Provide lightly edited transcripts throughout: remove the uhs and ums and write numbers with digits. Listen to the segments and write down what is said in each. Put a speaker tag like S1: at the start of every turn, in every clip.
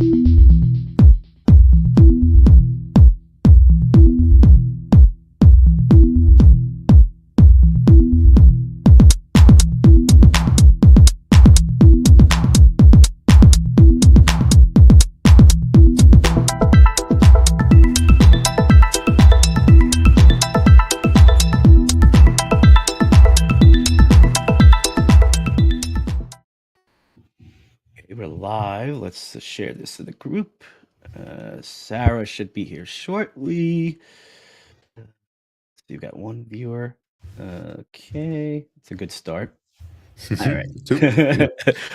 S1: We're live. Let's share this to the group. Sarah should be here shortly. So you've got one viewer. Okay, it's a good start. All right.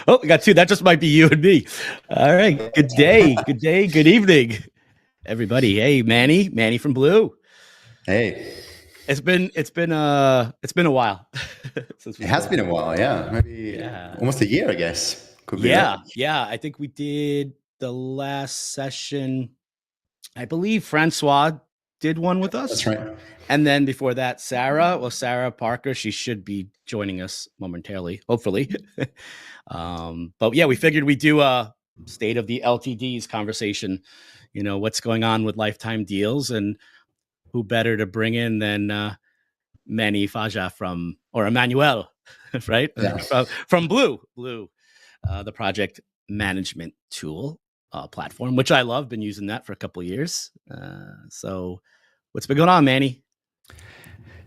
S1: Oh, we got two. That just might be you and me. All right. Good day. Good day. Good evening, everybody. Hey, Manny from Blue.
S2: Hey.
S1: It's been a while.
S2: It has been a while, yeah. Maybe almost a year, I guess. Could be right.
S1: Yeah. I think we did the last session. I believe Francois did one with us.
S2: That's right.
S1: And then before that, Sarah Parker, she should be joining us momentarily, hopefully. But yeah, we figured we'd do a state of the LTDs conversation, what's going on with lifetime deals, and who better to bring in than Emanuele Faja or Emanuele, right?
S2: Yeah.
S1: From Blue, the project management tool platform, which I love. Been using that for a couple of years. So what's been going on, Manny?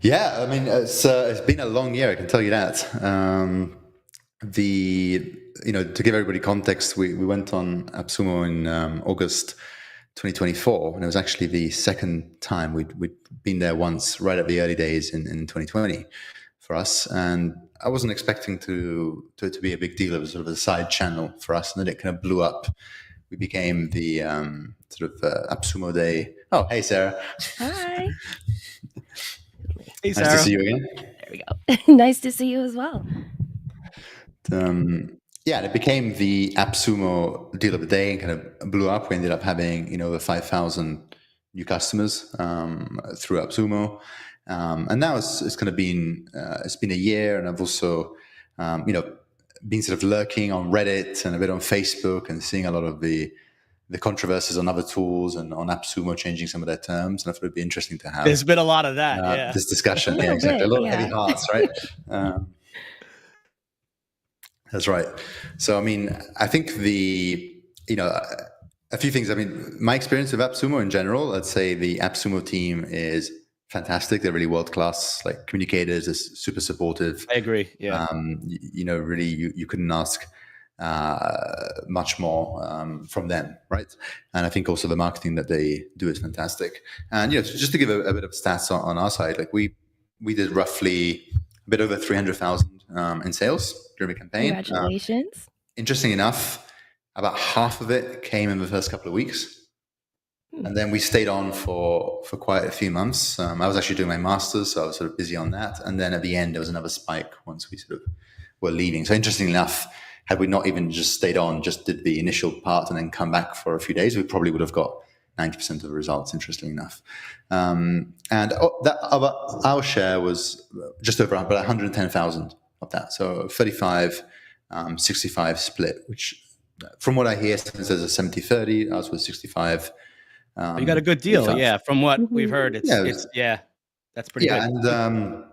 S2: Yeah, I mean, it's been a long year, I can tell you that. To give everybody context, we went on AppSumo in August 2024, and it was actually the second time we'd been there once, right at the early days in 2020 for us. And I wasn't expecting to be a big deal. It was sort of a side channel for us, and then it kind of blew up. We became the AppSumo Day. Oh, hey, Sarah.
S3: Hi.
S1: Hey,
S2: nice
S1: Sarah.
S2: to see you again.
S3: There we go. Nice to see you as well.
S2: It became the AppSumo deal of the day and kind of blew up. We ended up having, over 5,000 new customers through AppSumo. And now it's kind of been, it's been a year, and I've also, been sort of lurking on Reddit and a bit on Facebook and seeing a lot of the controversies on other tools and on AppSumo changing some of their terms. And I thought it'd be interesting to have.
S1: There's been a lot of that,
S2: this discussion.
S3: A
S2: lot of heavy hearts, right? That's right. So, I mean, I think a few things. I mean, my experience with AppSumo in general, I'd say the AppSumo team is fantastic. They're really world-class, like communicators, are super supportive.
S1: I agree. Yeah.
S2: Really, you couldn't ask much more from them, right? And I think also the marketing that they do is fantastic. And just to give a bit of stats on our side, like we did roughly a bit over 300,000 in sales during the campaign.
S3: Congratulations.
S2: Interesting enough, about half of it came in the first couple of weeks. And then we stayed on for quite a few months. I was actually doing my master's, so I was sort of busy on that. And then at the end, there was another spike once we sort of were leaving. So interestingly enough, had we not even just stayed on, just did the initial part and then come back for a few days, we probably would have got 90% of the results, interestingly enough. And our share was just over about 110,000 of that. So 35, 65 split, which from what I hear, there's a 70-30, ours was 65.
S1: You got a good deal. 35. Yeah. From what we've heard, that's pretty good.
S2: And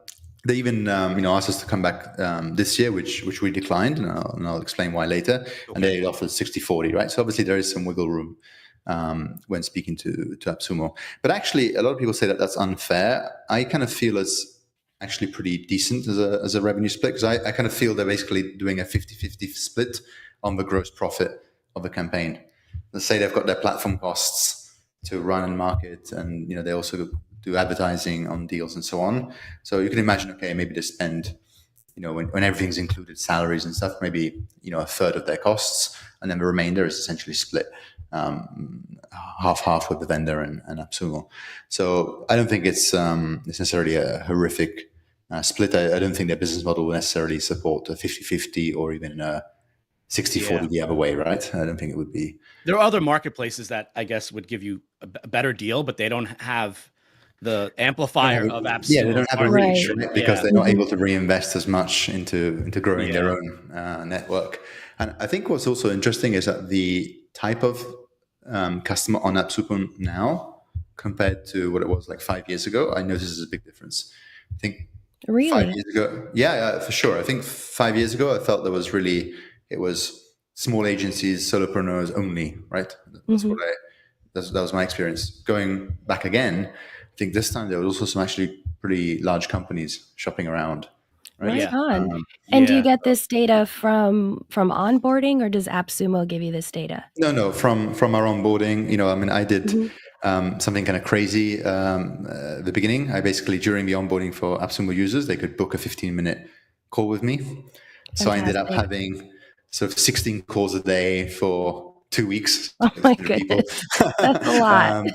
S2: they even, asked us to come back this year, which we declined, and I'll explain why later. Okay. And they offered 60-40, right? So obviously there is some wiggle room when speaking to AppSumo. But actually, a lot of people say that that's unfair. I kind of feel it's actually pretty decent as a revenue split, because I kind of feel they're basically doing a 50-50 split on the gross profit of the campaign. Let's say they've got their platform costs to run and market, and they also do advertising on deals and so on. So you can imagine, okay, maybe they spend, when everything's included, salaries and stuff, maybe a third of their costs, and then the remainder is essentially split half with the vendor and AppSumo. So I don't think it's necessarily a horrific split. I don't think their business model will necessarily support a 50-50 or even a 60-40 the other way, right? I don't think it would be.
S1: There are other marketplaces that I guess would give you a better deal, but they don't have the amplifier of AppSumo.
S2: Yeah, they don't have a reach, right? Because they're not able to reinvest as much into growing their own network. And I think what's also interesting is that the type of customer on AppSumo now compared to what it was like 5 years ago, I noticed there's a big difference. I think
S3: Really?
S2: 5 years ago, yeah, for sure. I think 5 years ago, I felt it was small agencies, solopreneurs only, right? That's
S3: Mhm.
S2: what that was my experience. Going back again, I think this time there was also some actually pretty large companies shopping around, right?
S3: Right
S1: Yeah.
S3: on. And do you
S1: Yeah.
S3: get this data from onboarding, or does AppSumo give you this data?
S2: No, from our onboarding. I mean, I did
S3: Mhm.
S2: something kind of crazy at the beginning. I basically, during the onboarding for AppSumo users, they could book a 15-minute call with me. So I ended up
S3: Fantastic.
S2: having sort of 16 calls a day for 2 weeks
S3: Oh
S2: with
S3: my
S2: 100 people.
S3: goodness. That's a lot.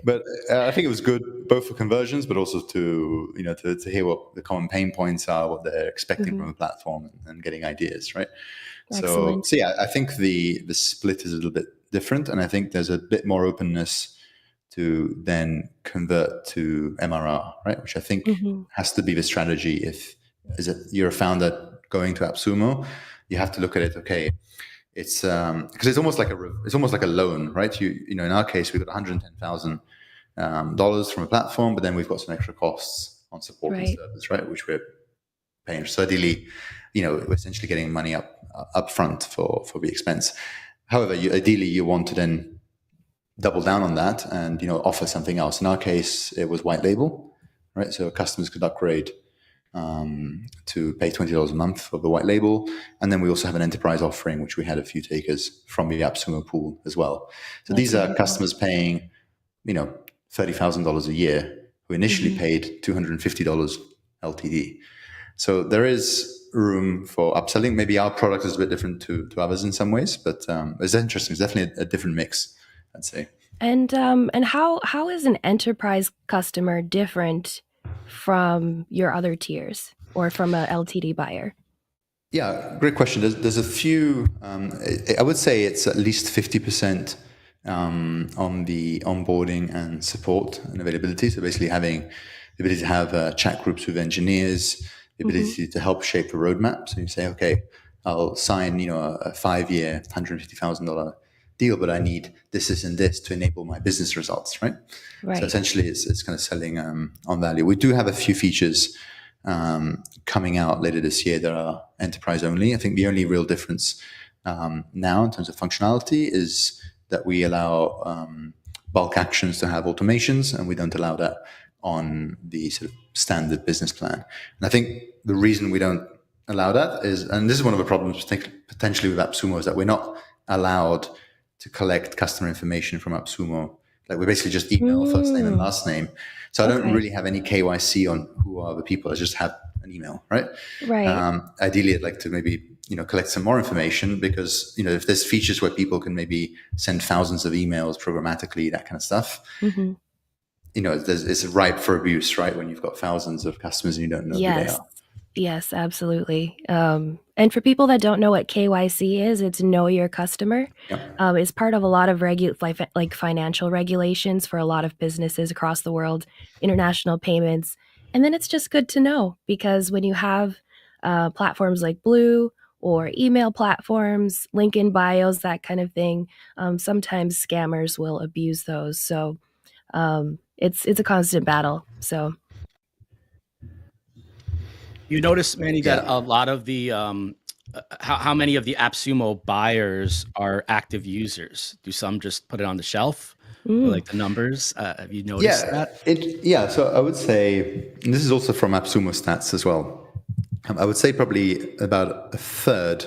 S2: But I think it was good both for conversions, but also to hear what the common pain points are, what they're expecting
S3: Mhm.
S2: from a platform, and getting ideas, right? So
S3: Excellent.
S2: yeah, I think the split is a little bit different, and I think there's a bit more openness to then convert to MRR, right? Which I think
S3: Mhm.
S2: has to be the strategy. If you're a founder going to AppSumo, you have to look at it. Okay, it's because it's almost like a loan, right? In our case, we got $110,000 from a platform, but then we've got some extra costs on support and
S3: Right.
S2: service, right? Which we're paying. So ideally, we're essentially getting money up front for the expense. However, ideally you want to then double down on that and offer something else. In our case, it was white label, right? So customers could upgrade to pay $20 a month for the white label. And then we also have an enterprise offering, which we had a few takers from the AppSumo pool as well. So
S3: That's
S2: these are
S3: wonderful.
S2: customers paying, $30,000 a year who initially
S3: Mhm.
S2: paid $250 LTD. So there is room for upselling. Maybe our product is a bit different to others in some ways, but it's interesting. It's definitely a different mix, I'd say.
S3: And how is an enterprise customer different from your other tiers or from a LTD buyer?
S2: Yeah, great question. There's a few. I would say it's at least 50% on the onboarding and support and availability. So basically, having the ability to have chat groups with engineers, the
S3: Mhm.
S2: ability to help shape a roadmap. So you say, okay, I'll sign a 5-year, $150,000 deal, but I need this, and this to enable my business results, right? So
S3: Right.
S2: essentially, it's kind of selling on value. We do have a few features coming out later this year that are enterprise only. I think the only real difference now in terms of functionality is that we allow bulk actions to have automations, and we don't allow that on the sort of standard business plan. And I think the reason we don't allow that is, and this is one of the problems potentially with AppSumo, is that we're not allowed to collect customer information from AppSumo. Like we basically just email first name and
S3: Mm,
S2: last name. So I don't
S3: okay.
S2: really have any KYC on who are the people. I just have an email, right?
S3: Right.
S2: Ideally, I'd like to maybe collect some more information because if there's features where people can maybe send thousands of emails programmatically, that kind of stuff,
S3: Mhm.
S2: it's ripe for abuse, right? When you've got thousands of customers and you don't know who they
S3: Yes.
S2: are.
S3: Yes, absolutely. And for people that don't know what KYC is, it's know your customer.
S2: Yeah.
S3: It's part of a lot of like financial regulations for a lot of businesses across the world, international payments. And then it's just good to know because when you have platforms like Blue or email platforms, link in bios, that kind of thing, sometimes scammers will abuse those. So it's a constant battle. So
S1: You notice, Manny, that
S2: Yeah.
S1: a lot of the how many of the AppSumo buyers are active users? Do some just put it on the shelf, or
S3: mm,
S1: like the numbers? Have you noticed
S2: Yeah,
S1: that?
S2: So I would say, and this is also from AppSumo stats as well. I would say probably about a third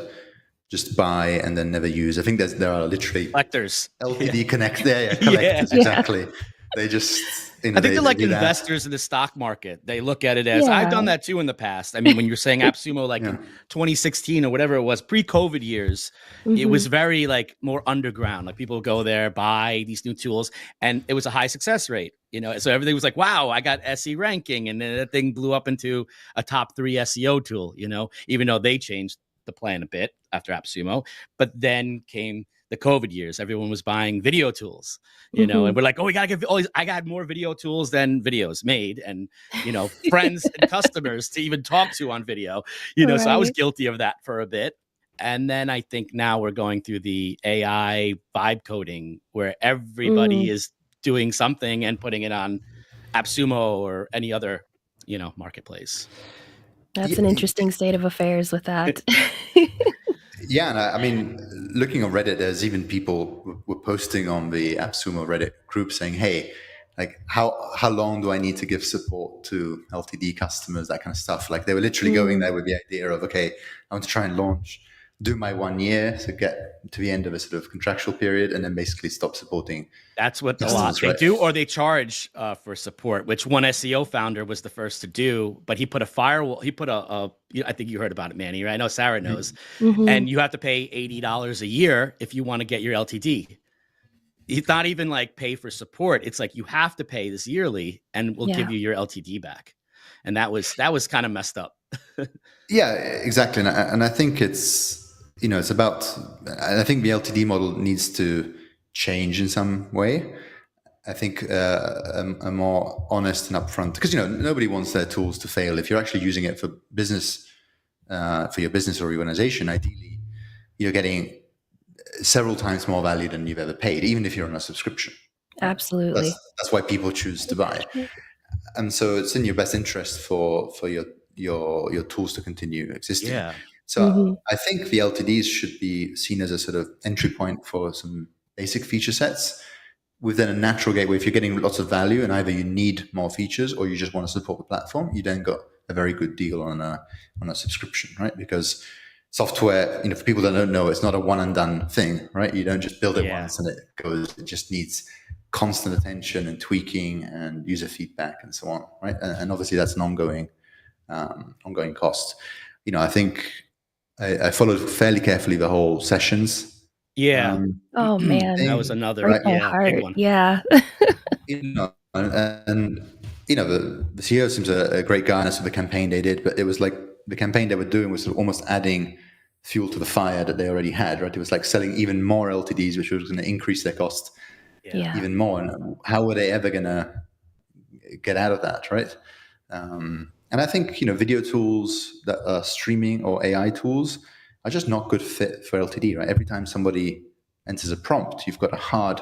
S2: just buy and then never use. I think there are literally
S1: Collectors. Yeah.
S2: LTD connect there, yeah,
S1: Yeah.
S2: collectors
S3: yeah,
S2: exactly. They just
S1: I think they're
S2: they
S1: like
S2: do that.
S1: investors in the stock market. They look at it as I've
S3: yeah.
S1: done that too in the past. I mean, when you're saying AppSumo, like
S2: Yeah,
S1: in 2016 or whatever it was, pre-COVID years, it
S3: Mhm.
S1: was very like more underground. Like people would go there, buy these new tools, and it was a high success rate. So everything was like, wow, I got SE ranking, and then that thing blew up into a top 3 SEO tool. Even though they changed the plan a bit after AppSumo, but then came the COVID years. Everyone was buying video tools, and
S3: Mhm.
S1: we're like, oh, we gotta get I got more video tools than videos made, and friends and customers to even talk to on video. So I was
S3: Right.
S1: guilty of that for a bit. And then I think now we're going through the AI vibe coding where everybody is doing something and putting it on AppSumo or any other, marketplace.
S3: That's an interesting state of affairs with that.
S2: Yeah, and I mean, looking on Reddit, there's even people were posting on the AppSumo Reddit group saying, "Hey, like how long do I need to give support to LTD customers?" That kind of stuff. Like they were literally going there with the idea of, "Okay, I want to try and launch, do my 1 year to get to the end of a sort of contractual period, and then basically stop supporting."
S1: That's what a lot they do, or they charge for support, which one SEO founder was the first to do. But he put a firewall. He put I think you heard about it, Manny, right? I know Sarah knows. And you have to pay $80 a year if you want to get your LTD. It's not even like pay for support. It's like you have to pay this yearly, and we'll give you your LTD back. And that was kind of messed up.
S2: Yeah, exactly. And I think it's about. I think the LTD model needs to change in some way. I think a more honest and upfront, because nobody wants their tools to fail. If you're actually using it for business, for your business or organization, ideally you're getting several times more value than you've ever paid, even if you're on a subscription.
S3: Absolutely.
S2: That's why people choose to buy, and so it's in your best interest for your tools to continue existing.
S1: Yeah.
S2: So I think the LTDs should be seen as a sort of entry point for some basic feature sets, within a natural gateway. If you're getting lots of value and either you need more features or you just want to support the platform, you then got a very good deal on a subscription, right? Because software, for people that don't know, it's not a one and done thing, right? You don't just build it once and it goes. It just needs constant attention and tweaking and user feedback and so on, right? And obviously that's an ongoing cost. I think I followed fairly carefully the whole sessions.
S1: Yeah.
S3: Oh man,
S1: that was another
S3: big one. Yeah.
S2: And the CEO seems a great guy, and so the campaign they did, but it was like the campaign they were doing was sort of almost adding fuel to the fire that they already had, right? It was like selling even more LTDs, which was going to increase their cost even more. And how were they ever going to get out of that, right? And I think video tools that are streaming or AI tools are just not good fit for LTD, right? Every time somebody enters a prompt, you've got a hard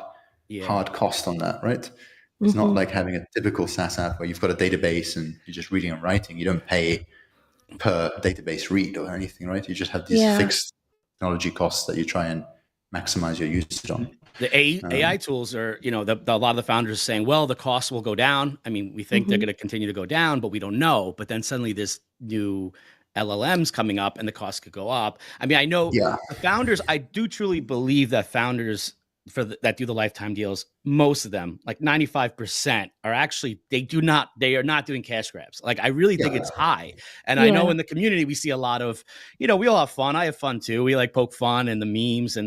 S2: cost on that, right? It's not like having a typical SaaS app where you've got a database and you're just reading and writing. You don't pay per database read or anything, right? You just have these fixed technology costs that you try and maximize your usage on.
S1: The AI tools are, a lot of the founders are saying, well, the costs will go down. I mean, we think they're going to continue to go down, but we don't know. But then suddenly this new LLMs coming up and the cost could go up. I mean, I know the founders, I do truly believe that founders that do the lifetime deals, most of them, like 95%, are actually, they are not doing cash grabs. Like, I really think it's high. And I know in the community, we see a lot of, we all have fun. I have fun too. We like poke fun and the memes.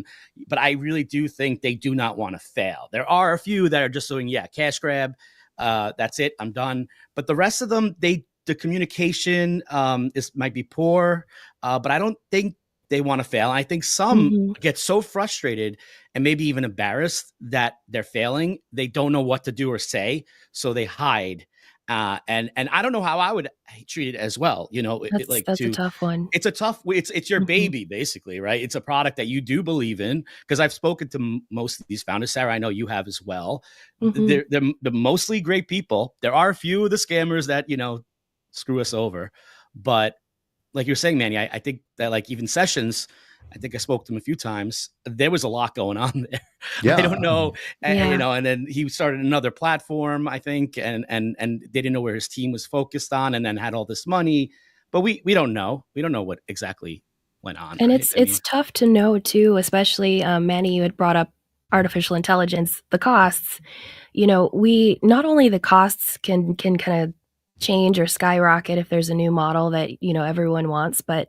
S1: But I really do think they do not want to fail. There are a few that are just doing, cash grab. That's it. I'm done. But the rest of them, the communication might be poor, but I don't think they want to fail. And I think some get so frustrated and maybe even embarrassed that they're failing. They don't know what to do or say, so they hide. And I don't know how I would treat it as well.
S3: That's a tough one.
S1: It's a tough. It's your baby, basically, right? It's a product that you do believe in, because I've spoken to most of these founders. Sarah, I know you have as well. They're mostly great people. There are a few of the scammers that screw us over, but like you're saying, Manny, I think that, like, even sessions, I think I spoke to him a few times. There was a lot going on there. Yeah. I don't know, and then he started another platform, I think, and they didn't know where his team was focused on, and then had all this money, but we don't know. We don't know what exactly went on.
S3: And it's tough to know too, especially Manny, you had brought up artificial intelligence, the costs. We not only the costs can kind of change or skyrocket if there's a new model that everyone wants, but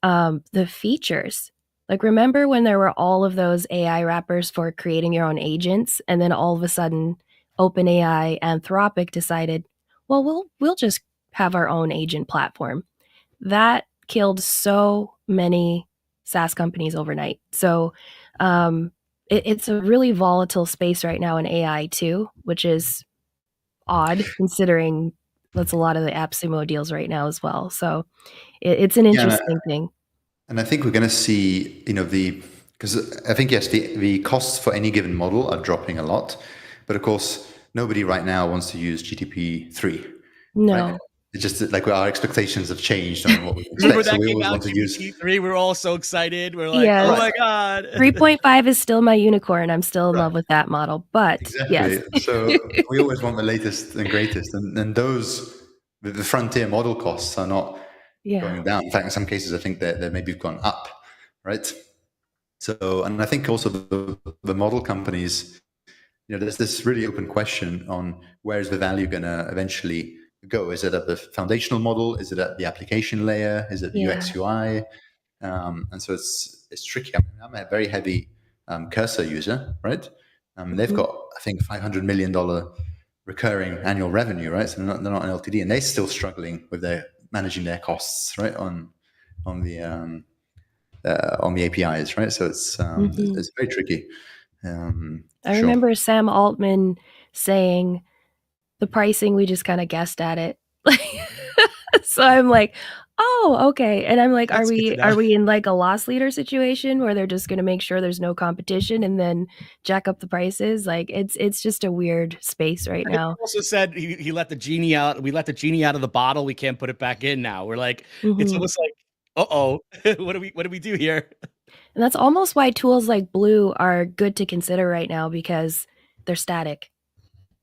S3: the features, like, remember when there were all of those AI wrappers for creating your own agents, and then all of a sudden OpenAI, Anthropic decided, well, we'll just have our own agent platform. That killed so many SaaS companies overnight. So it's a really volatile space right now in AI too, which is odd considering that's a lot of the AppSumo deals right now as well. So it's an interesting thing.
S2: And I think we're going to see, because I think, yes, the costs for any given model are dropping a lot. But of course, nobody right now wants to use GTP3.
S3: No.
S2: Right? It's just like our expectations have changed on what we
S1: Remember
S2: expect. So
S1: that
S2: we
S1: came
S2: always
S1: out,
S2: want to use.
S1: GPT-3? We were all so excited. We're like,
S3: Yes.
S1: oh my God.
S3: 3.5 is still my unicorn. I'm still in
S2: Right.
S3: love with that model. But
S2: Exactly.
S3: yes.
S2: So we always want the latest and greatest. And those, the frontier model costs are not going down. In fact, in some cases, I think that they maybe have gone up, right? So, and I think also the model companies, there's this really open question on where is the value going to eventually go? Is it at the foundational model? Is it at the application layer? Is it the UX UI? And so it's tricky. I mean, I'm a very heavy Cursor user, right? They've got, I think, $500 million recurring annual revenue, right? So they're not an LTD, and they're still struggling with managing their costs, right, on the APIs, right? So it's very tricky.
S3: I remember Sam Altman saying the pricing, we just kind of guessed at it. So I'm like, oh, okay. And I'm like,
S1: That's
S3: are
S1: good to know.
S3: we in like a loss leader situation where they're just going to make sure there's no competition and then jack up the prices? Like it's just a weird space right now.
S1: He also said he let the genie out. We let the genie out of the bottle. We can't put it back in now. We're like, it's almost like, uh-oh, what do we do here?
S3: And that's almost why tools like Blue are good to consider right now, because they're static.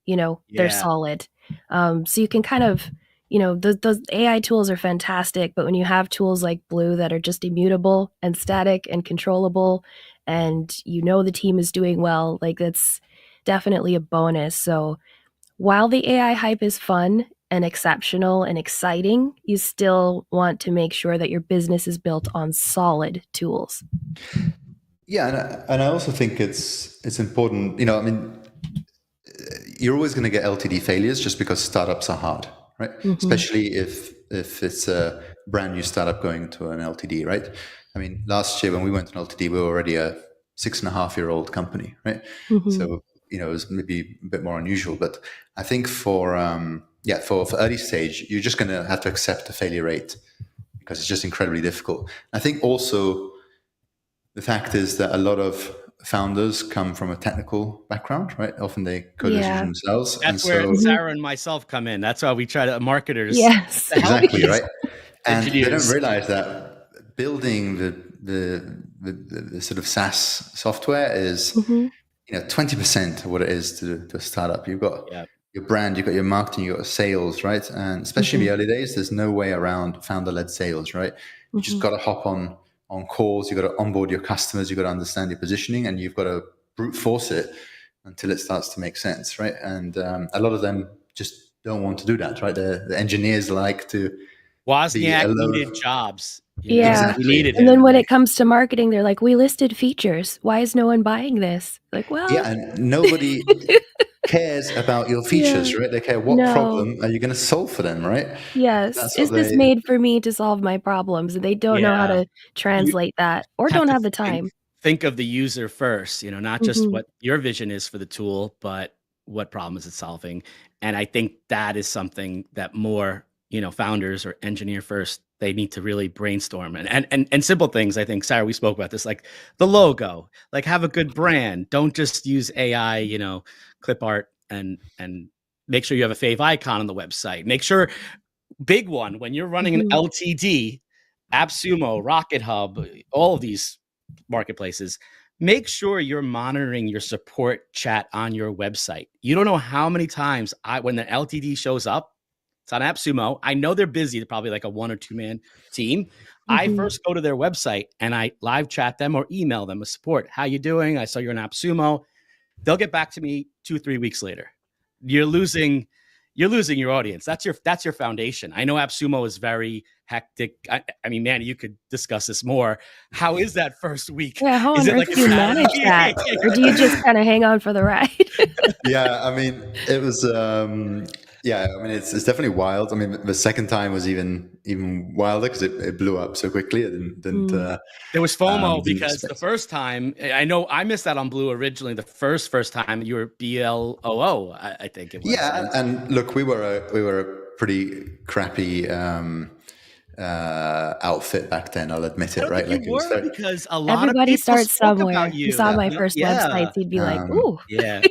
S3: They're solid. So you can kind of, those AI tools are fantastic, but when you have tools like Blue that are just immutable and static and controllable, and the team is doing well, like that's definitely a bonus. So while the AI hype is fun and exceptional and exciting, you still want to make sure that your business is built on solid tools.
S2: Yeah, and I also think it's important. I mean, you're always going to get LTD failures just because startups are hard, right? Especially if it's a brand new startup going to an LTD, right? I mean, last year when we went to an LTD, we were already a 6.5-year-old company, right? So it was maybe a bit more unusual, but I think for early stage, you're just going to have to accept the failure rate because it's just incredibly difficult. I think also the fact is that a lot of founders come from a technical background, right? Often they code themselves.
S1: That's where Sarah and myself come in. That's why we try to marketers.
S3: Yes,
S2: exactly, right? And
S1: engineers.
S2: they don't realize that building the sort of SaaS software is 20% of what it is to a startup. You've got your brand, you've got your marketing, you've got sales, right? And especially in the early days, there's no way around founder-led sales, right? You just got to hop on calls, you've got to onboard your customers, you've got to understand your positioning, and you've got to brute force it until it starts to make sense, right? And a lot of them just don't want to do that, right? The engineers like to
S1: Wozniak needed jobs.
S2: Exactly.
S1: We needed
S3: and
S1: him.
S3: then when it comes to marketing, they're like, we listed features. Why is no one buying this? Like, well,
S2: yeah, and nobody cares about your features, right? They care what problem are you going to solve for them, right?
S3: Yes. Is this made for me to solve my problems? And they don't know how to translate that, or don't have the time.
S1: Think of the user first, not just what your vision is for the tool, but what problem is it solving. And I think that is something that more, founders or engineer first, they need to really brainstorm and simple things. I think, Sarah, we spoke about this, like the logo, like have a good brand. Don't just use AI, clip art and make sure you have a fave icon on the website. Make sure, big one, when you're running an LTD, AppSumo, Rocket Hub, all of these marketplaces, make sure you're monitoring your support chat on your website. You don't know how many times when the LTD shows up, it's on AppSumo. I know they're busy. They're probably like a 1 or 2 man team. I first go to their website and I live chat them or email them a support. How you doing? I saw you're in AppSumo. They'll get back to me 2-3 weeks later. You're losing your audience. That's your foundation. I know AppSumo is very hectic. I mean, Manny, you could discuss this more. How is that first week?
S3: Yeah, how
S1: is
S3: on earth do you manage that? Or do you just kind of hang on for the ride?
S2: Yeah, I mean, it was it's definitely wild. I mean, the second time was even wilder because it blew up so quickly. It didn't
S1: there was FOMO because the first time, I know I missed that on Blue originally. The first time you were BLOO, I think it was.
S2: Yeah, and look, we were a pretty crappy outfit back then. I'll admit
S1: I
S2: it,
S1: don't
S2: right?
S1: think you
S2: Like it was
S1: were
S2: very,
S1: because a lot of
S3: Everybody
S1: people
S3: starts
S1: spoke
S3: somewhere.
S1: about
S3: If you saw
S1: you.
S3: my first
S1: Yeah.
S3: websites, you'd be like, ooh.
S1: Yeah.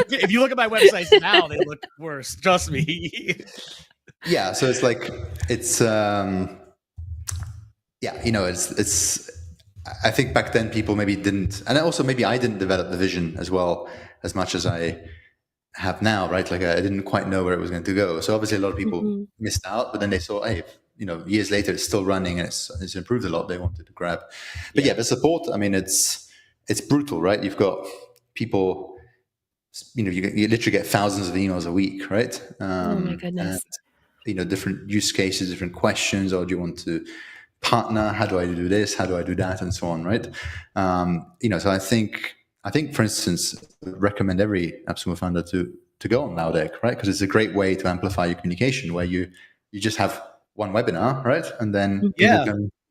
S1: If you look at my websites now, they look worse. Trust me.
S2: yeah. So it's like it's yeah, it's. I think back then people maybe didn't, and also maybe I didn't develop the vision as well as much as I have now, right? Like I didn't quite know where it was going to go. So obviously a lot of people
S3: Mhm.
S2: missed out, but then they saw, hey, years later it's still running and it's improved a lot. They wanted to grab, but yeah, the support. I mean, it's brutal, right? You've got people, you literally get thousands of emails a week, right?
S3: Oh my
S2: And
S3: goodness.
S2: different use cases, different questions. Or do you want to partner? How do I do this? How do I do that? And so on, right? So I think, for instance, I would recommend every AppSumo founder to go on Loudegg, right? Because it's a great way to amplify your communication, where you just have one webinar, right? And then people
S1: Yeah.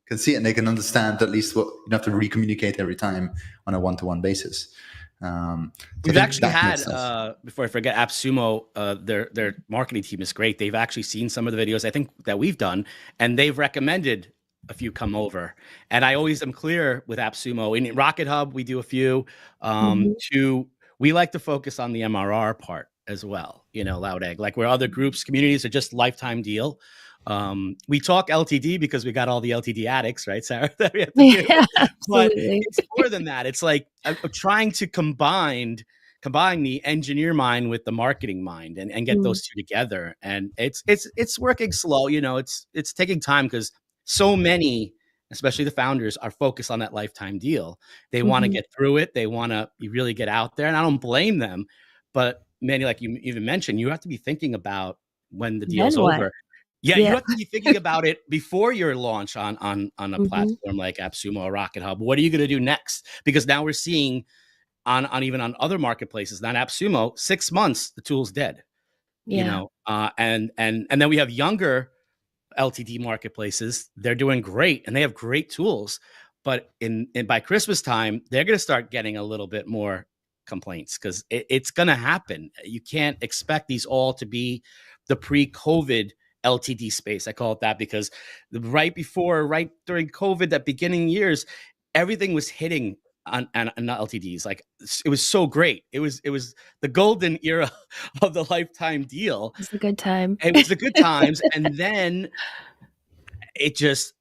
S2: can see it and they can understand at least what you don't have to re-communicate every time on a one-to-one basis. So
S1: We've
S2: I think
S1: actually
S2: that
S1: had,
S2: makes sense.
S1: before I forget, AppSumo, their marketing team is great. They've actually seen some of the videos I think that we've done, and they've recommended a few come over. And I always am clear with AppSumo. In Rocket Hub, we do a few.
S3: Mhm.
S1: We like to focus on the MRR part as well, Loud Egg, like where other groups, communities are just lifetime deal. We talk LTD because we got all the LTD addicts, right, Sarah, that we have to do.
S3: Yeah,
S1: But
S3: absolutely.
S1: it's more than that. It's like I'm trying to combine the engineer mind with the marketing mind and get
S3: Mm.
S1: those two together. And it's working slow. It's taking time because so many, especially the founders, are focused on that lifetime deal. They want to
S3: Mhm.
S1: get through it. They want to really get out there. And I don't blame them. But many, like you even mentioned, you have to be thinking about when the deal's
S3: Then what?
S1: over. Yeah, you
S3: Yeah.
S1: have to be thinking about it before your launch on a
S3: Mhm.
S1: platform like AppSumo or Rocket Hub. What are you going to do next? Because now we're seeing on even on other marketplaces, not AppSumo, 6 months the tool's dead.
S3: Yeah.
S1: And then we have younger LTD marketplaces. They're doing great and they have great tools, but in by Christmas time, they're going to start getting a little bit more complaints because it's going to happen. You can't expect these all to be the pre-COVID LTD space. I call it that because right during COVID, that beginning years, everything was hitting on LTDs. Like it was so great. It was the golden era of the lifetime deal.
S3: It's a good time.
S1: It was the good times, and then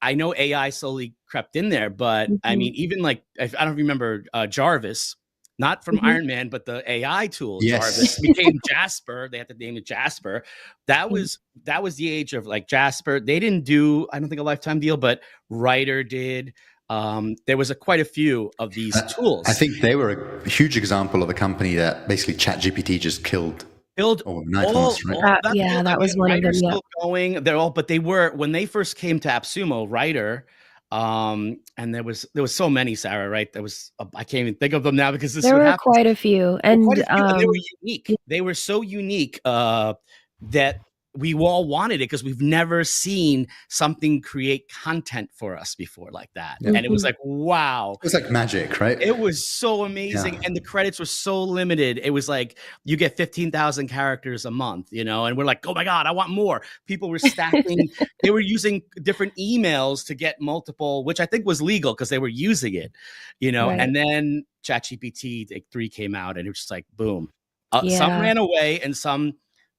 S1: I know AI slowly crept in there, but I
S3: Mhm.
S1: mean, even like I don't remember Jarvis, not from
S3: Mhm.
S1: Iron Man, but the AI tool Jarvis
S2: Yes.
S1: became Jasper. They had to name it Jasper. That
S3: Yeah.
S1: was the age of like Jasper. They didn't do, I don't think, a lifetime deal, but Writer did. There was quite a few of these
S2: I
S1: tools.
S2: think they were a huge example of a company that basically ChatGPT just killed
S1: Build
S2: overnight almost, right?
S1: that
S3: Yeah,
S1: build. I
S3: that
S1: mean,
S3: was one of them,
S1: Writer's
S3: yep.
S1: still going. But they were when they first came to AppSumo, Writer, and there was so many, Sarah, right? I can't even think of them now because this is
S3: There
S1: what
S3: were
S1: happens.
S3: quite a few,
S1: There were quite a
S3: and,
S1: few, and they were
S3: yeah.
S1: unique. They were so unique that we all wanted it because we've never seen something create content for us before like that.
S2: Yeah.
S1: And it was
S3: Mhm.
S1: like, wow.
S2: It was like magic, right?
S1: It was so amazing,
S2: Yeah.
S1: and the credits were so limited. It was like you get 15,000 characters a month, and we're like, "Oh my god, I want more." People were stacking. They were using different emails to get multiple, which I think was legal because they were using it,
S3: Right.
S1: And then ChatGPT 3 came out, and it was just like boom. Some
S3: Yeah.
S1: ran away, and some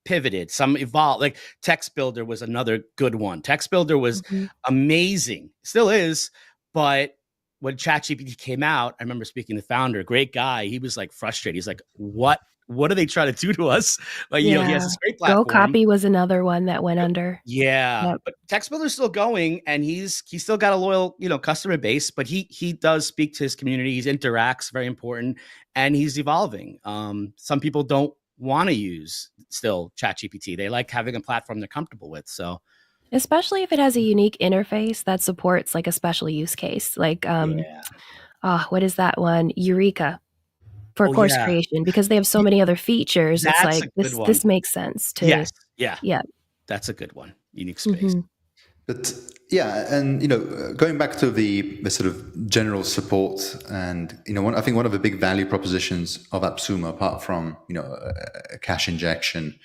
S1: pivoted, some evolved. Like Text Builder was another good one. Text Builder was
S3: Mhm.
S1: amazing, still is, but when ChatGPT came out, I remember speaking to the founder, great guy. He was like frustrated. He's like, "What are they trying to do to us?" Like, he has
S3: Yeah.
S1: this great
S3: Go
S1: platform.
S3: Copy was another one that went under.
S1: Yeah,
S3: Yep.
S1: but Text Builder's still going, and he's still got a loyal, customer base. But he does speak to his community. He interacts, very important, and he's evolving. Some people don't want to use still ChatGPT. They like having a platform they're comfortable with. So
S3: Especially if it has a unique interface that supports, like, a special use case, like,
S1: yeah.
S3: what is that one? Eureka for
S1: Oh
S3: course
S1: yeah,
S3: creation, because they have so many other features, it's
S1: that's
S3: like,
S1: a good one.
S3: this makes sense to.
S1: Yes, yeah,
S3: Yeah.
S1: that's a good one. Unique space.
S3: Mhm.
S2: But yeah, and going back to the sort of general support, and I think one of the big value propositions of AppSumo, apart from a cash injection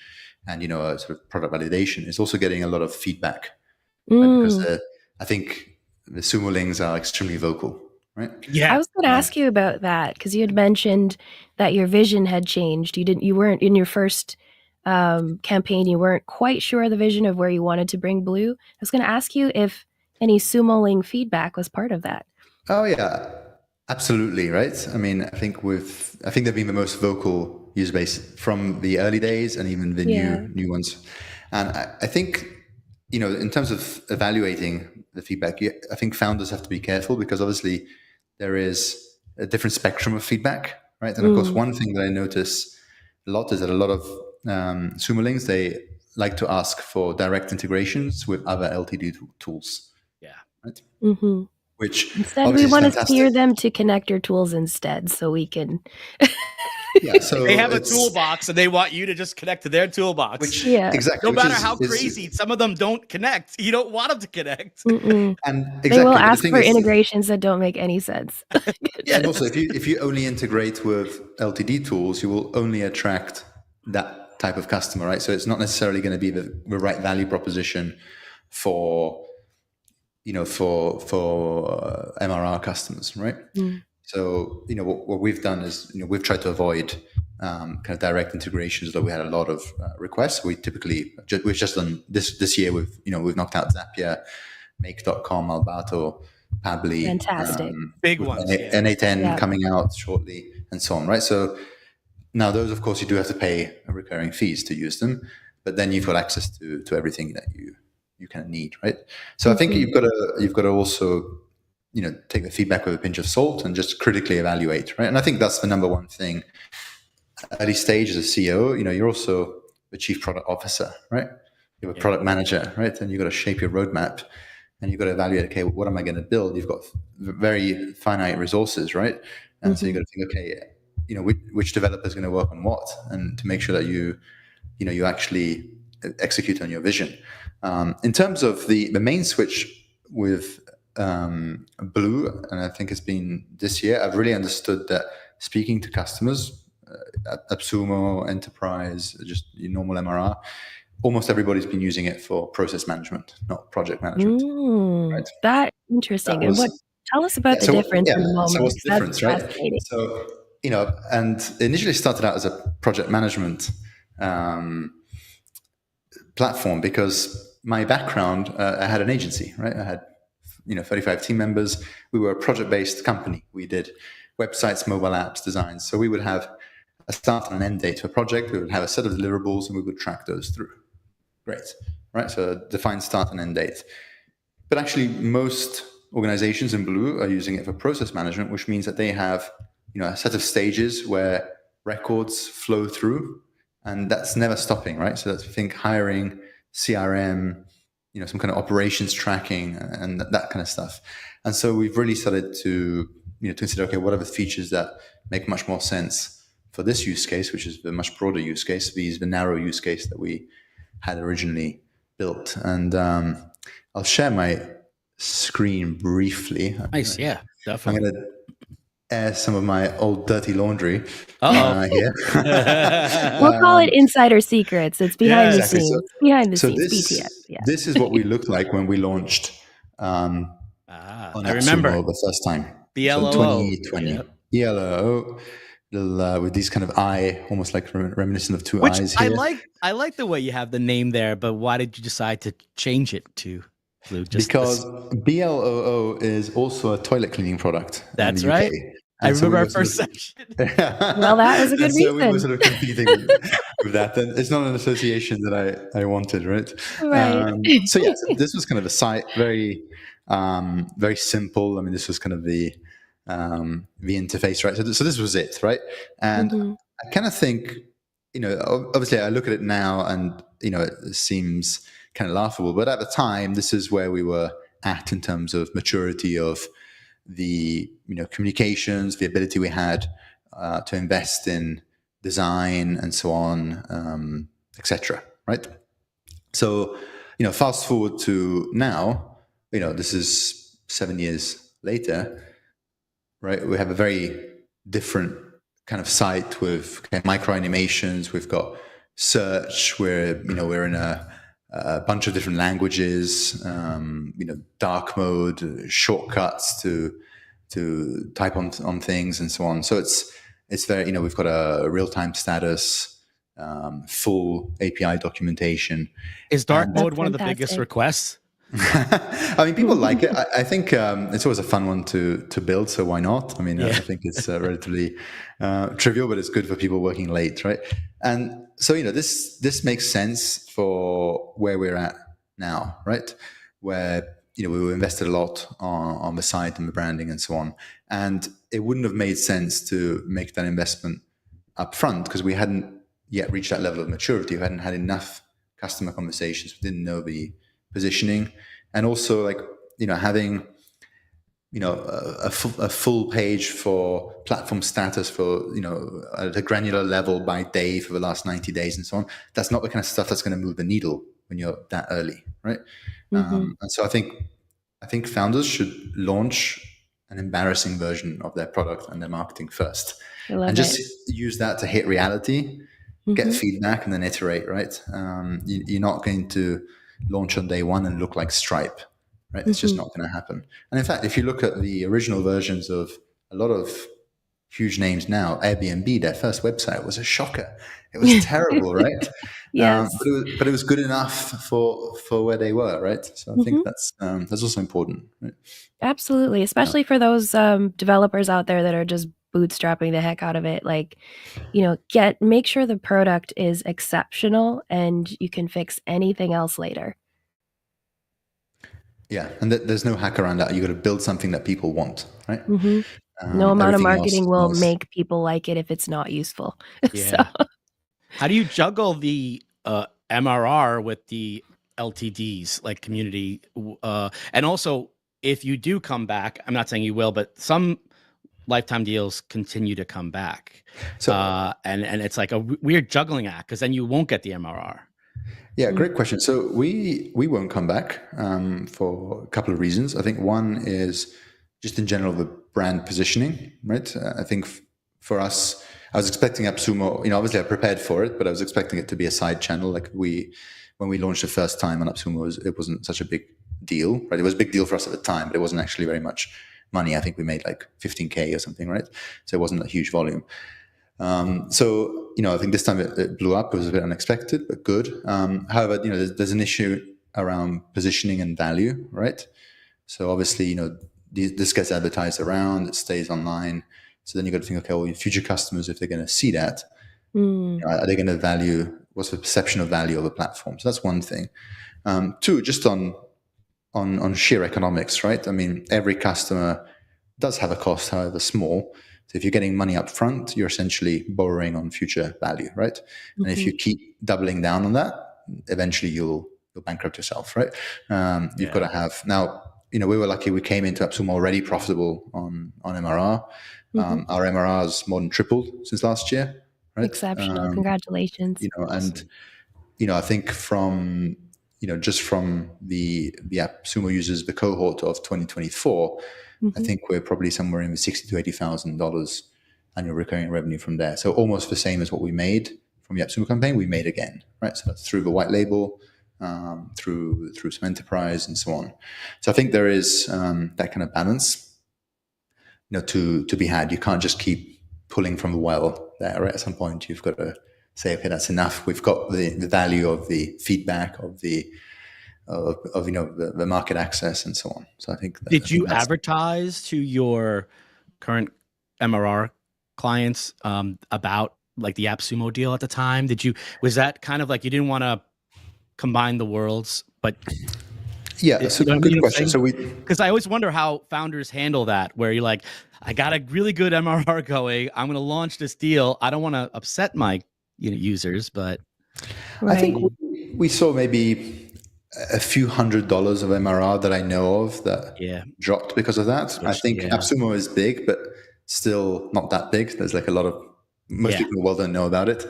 S2: and a sort of product validation, is also getting a lot of feedback, right? Because
S3: Mm.
S2: I think the Sumolings are extremely vocal, right?
S1: Yeah.
S3: I was going to ask you about that because you had mentioned that your vision had changed. You weren't in your first campaign. You weren't quite sure the vision of where you wanted to bring Blue. I was going to ask you if any Sumoling feedback was part of that.
S2: Oh yeah, absolutely, right. I mean, I think they've been the most vocal user base from the early days and even the new ones. And I think, in terms of evaluating the feedback, I think founders have to be careful because obviously there is a different spectrum of feedback, right? And of course, one thing that I notice a lot is that a lot of Sumolings, they like to ask for direct integrations with other LTD tools.
S1: Yeah.
S2: Right.
S3: Mm-hmm.
S2: Which
S3: instead, we
S2: obviously is
S3: want to
S2: fantastic.
S3: steer them to connector tools instead, so we can.
S2: Yeah, so
S1: they have a toolbox and they want you to just connect to their toolbox.
S2: Exactly.
S1: No matter how crazy, some of them don't connect. You don't want them to connect.
S3: And
S2: exactly,
S3: they will ask for integrations that don't make any sense.
S2: Yeah, and also if you only integrate with LTD tools, you will only attract that type of customer, right? So it's not necessarily going to be the right value proposition for MRR customers, right? So what we've done is we've tried to avoid kind of direct integrations, though we had a lot of requests. We've just done this year. We've knocked out Zapier, Make.com, Albato, Pabbly,
S3: fantastic,
S1: big ones,
S2: NA10 coming out shortly, and so on, right? So now those, of course, you do have to pay recurring fees to use them, but then you've got access to everything that you kind of need, right? So I think you've got to also take the feedback with a pinch of salt and just critically evaluate, right? And I think that's the number one thing. Early stage as a CEO, you're also the chief product officer, right? You're a product manager, right? And you've got to shape your roadmap and you've got to evaluate, okay, what am I going to build? You've got very finite resources, right? And so you've got to think, okay, which developer is going to work on what, and to make sure that you actually execute on your vision. In terms of the main switch with Blue, and I think it's been this year, I've really understood that speaking to customers, AppSumo, Enterprise, just your normal MRR, almost everybody's been using it for process management, not project management. Right?
S3: That interesting. And tell us about the difference in the moment.
S2: So what's the difference, right? So, and initially started out as a project management platform because my background, I had an agency, right? I had 35 team members. We were a project-based company. We did websites, mobile apps, designs. So we would have a start and an end date to a project. We would have a set of deliverables and we would track those through. Great, right? So defined start and end date. But actually, most organizations in Blue are using it for process management, which means that they have a set of stages where records flow through, and that's never stopping, right? So that's, think hiring, CRM, some kind of operations tracking and that kind of stuff. And so we've really started to consider, okay, what are the features that make much more sense for this use case, which is the much broader use case, the narrow use case that we had originally built. And I'll share my screen briefly.
S1: Nice, yeah, definitely.
S2: I'm going to air some of my old dirty laundry here.
S3: We'll call it insider secrets. It's behind the scenes. Behind the scenes, BTS. Yeah.
S2: This is what we looked like when we launched on AppSumo the first time.
S1: BLOO.
S2: So 2020. Yep. BLOO. With these kind of almost like reminiscent of two eyes here.
S1: I like the way you have the name there, but why did you decide to change it to Blue?
S2: Because BLOO is also a toilet cleaning product.
S1: That's right. I remember our first session.
S3: Well, that was a good reason.
S2: So we were sort of competing with that. And it's not an association that I wanted, right?
S3: Right.
S2: So this was kind of a site, very, very simple. I mean, this was kind of the interface, right? So this was it, right? And I kind of think, obviously I look at it now and, it seems kind of laughable, but at the time, this is where we were at in terms of maturity of the, communications, the ability we had to invest in design and so on, etc. Right? So, fast forward to now, this is 7 years later, right? We have a very different kind of site with micro animations. We've got search. We're in a a bunch of different languages, dark mode, shortcuts to type on things and so on. So it's very, we've got a real-time status, full API documentation.
S1: Is dark
S2: And-
S1: mode
S3: That's
S1: one of the biggest
S3: fantastic.
S1: requests?
S2: I mean, people like it. I think it's always a fun one to build, so why not? I mean,
S1: Yeah.
S2: I think it's relatively trivial, but it's good for people working late, right? And so, this makes sense for where we're at now, right? Where we invested a lot on the site and the branding and so on, and it wouldn't have made sense to make that investment up front because we hadn't yet reached that level of maturity. We hadn't had enough customer conversations. We didn't know the positioning, and also having a full page for platform status for at a granular level by day for the last 90 days and so on. That's not the kind of stuff that's going to move the needle when you're that early, right? And so I think founders should launch an embarrassing version of their product and their marketing first,
S3: I love
S2: and just
S3: it.
S2: use that to hit reality, get feedback, and then iterate, right? You're not going to launch on day one and look like Stripe, right? It's just not going to happen. And in fact, if you look at the original versions of a lot of huge names now, Airbnb, their first website was a shocker. It was terrible, right?
S3: Yes.
S2: But it was good enough for where they were, right? So I think that's also important, right?
S3: Absolutely, especially for those developers out there that are just bootstrapping the heck out of it. Like, make sure the product is exceptional and you can fix anything else later.
S2: Yeah, and there's no hack around that. You got to build something that people want, right?
S3: No amount of
S2: Everything
S3: marketing will
S2: else.
S3: make people like it if it's not useful.
S1: Yeah. How do you juggle the MRR with the LTDs, like community? And also, if you do come back, I'm not saying you will, but some lifetime deals continue to come back.
S2: So,
S1: and it's like a weird juggling act because then you won't get the MRR.
S2: Yeah, great question. So we won't come back for a couple of reasons. I think one is just in general the brand positioning, right? I think for us, I was expecting AppSumo. Obviously I prepared for it, but I was expecting it to be a side channel. Like when we launched the first time on AppSumo, it wasn't such a big deal, right? It was a big deal for us at the time, but it wasn't actually very much money. I think we made like 15K or something, right? So it wasn't a huge volume. So I think this time it blew up. It was a bit unexpected, but good. However, there's an issue around positioning and value, right? So obviously, this gets advertised around, it stays online. So then you got to think, okay, well, your future customers, if they're going to see that, are they going to value? What's the perception of value of a platform? So that's one thing. Two, just on sheer economics, right? I mean, every customer does have a cost, however small. So if you're getting money up front, you're essentially borrowing on future value, right? And if you keep doubling down on that, eventually you'll bankrupt yourself, right? You've got to have now. We were lucky; we came into AppSumo already profitable on MRR. Our MRR has more than tripled since last year, right?
S3: Exceptional. Congratulations.
S2: And I think from just from the AppSumo users, the cohort of 2024. I think we're probably somewhere in the $60,000 to $80,000 annual recurring revenue from there. So almost the same as what we made from the AppSumo campaign, we made again, right? So that's through the white label, through some enterprise and so on. So I think there is that kind of balance, to be had. You can't just keep pulling from the well there, right? At some point, you've got to say, okay, that's enough. We've got the value of the feedback of the market access and so on. So I think
S1: did you advertise to your current MRR clients about like the AppSumo deal at the time? Was that kind of like you didn't want to combine the worlds, but
S2: yeah, that's a good question. So
S1: because I always wonder how founders handle that, where you're like, I got a really good MRR going, I'm going to launch this deal. I don't want to upset my users, but
S2: I think we saw maybe a few $100 of MRR that I know of that dropped because of that. I think AppSumo is big, but still not that big. There's like a lot of most people in the world don't know about it,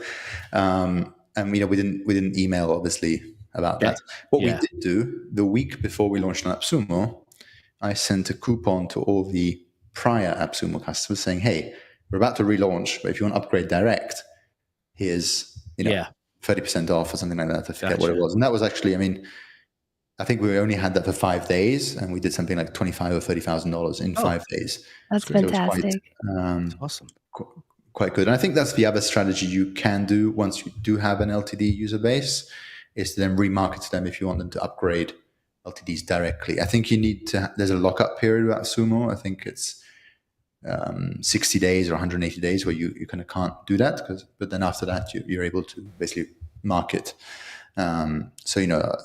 S2: and we didn't email obviously about that. What we did do the week before we launched on AppSumo, I sent a coupon to all the prior AppSumo customers saying, "Hey, we're about to relaunch, but if you want to upgrade direct, here's 30% off or something like that. I forget what it
S1: Gotcha.
S2: was. And that was actually, I mean, I think we only had that for 5 days, and we did something like $25,000 or $30,000 in 5 days.
S3: That's
S2: So it was
S3: fantastic.
S1: That's awesome.
S2: quite good. And I think that's the other strategy you can do once you do have an LTD user base, is to then remarket to them if you want them to upgrade LTDs directly. I think you need to, there's a lockup period with AppSumo. I think it's 60 days or 180 days where you kind of can't do that, but then after that you're able to basically market. So, you know,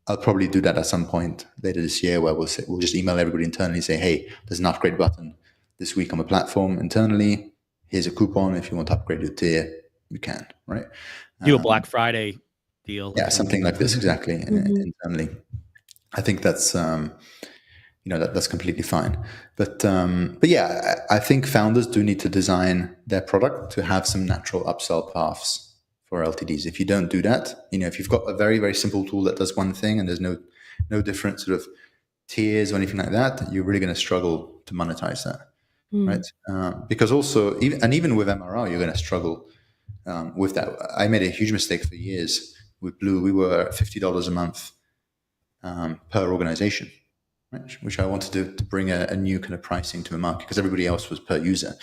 S2: I'll probably do that at some point later this year, where we'll just email everybody internally, say, hey, there's an upgrade button this week on the platform internally. Here's a coupon. If you want to upgrade your tier, you can, right?
S1: Do a Black Friday deal.
S2: Yeah, something like this, exactly. Internally. I think that's, you know, that's completely fine. But yeah, I think founders do need to design their product to have some natural upsell paths for LTDs. If you don't do that, you know, if you've got a very, very simple tool that does one thing and there's no different sort of tiers or anything like that, you're really going to struggle to monetize that, right? Because also, even with MRR, you're going to struggle with that. I made a huge mistake for years with Blue. We were $50 a month per organization, right? Which I wanted to bring a new kind of pricing to the market, because everybody else was per user.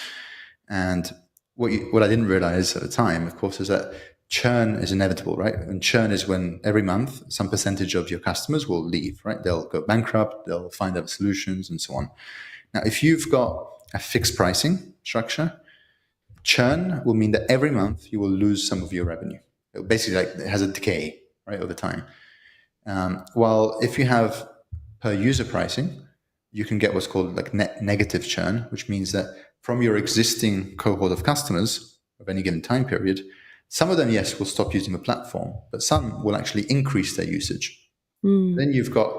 S2: And what I didn't realize at the time, of course, is that churn is inevitable, right? And churn is when every month some percentage of your customers will leave, right? They'll go bankrupt, they'll find other solutions, and so on. Now, if you've got a fixed pricing structure, churn will mean that every month you will lose some of your revenue. It basically, like, it has a decay, right, over time. While if you have per user pricing, you can get what's called like net negative churn, which means that from your existing cohort of customers of any given time period, some of them, yes, will stop using the platform, but some will actually increase their usage. Then you've got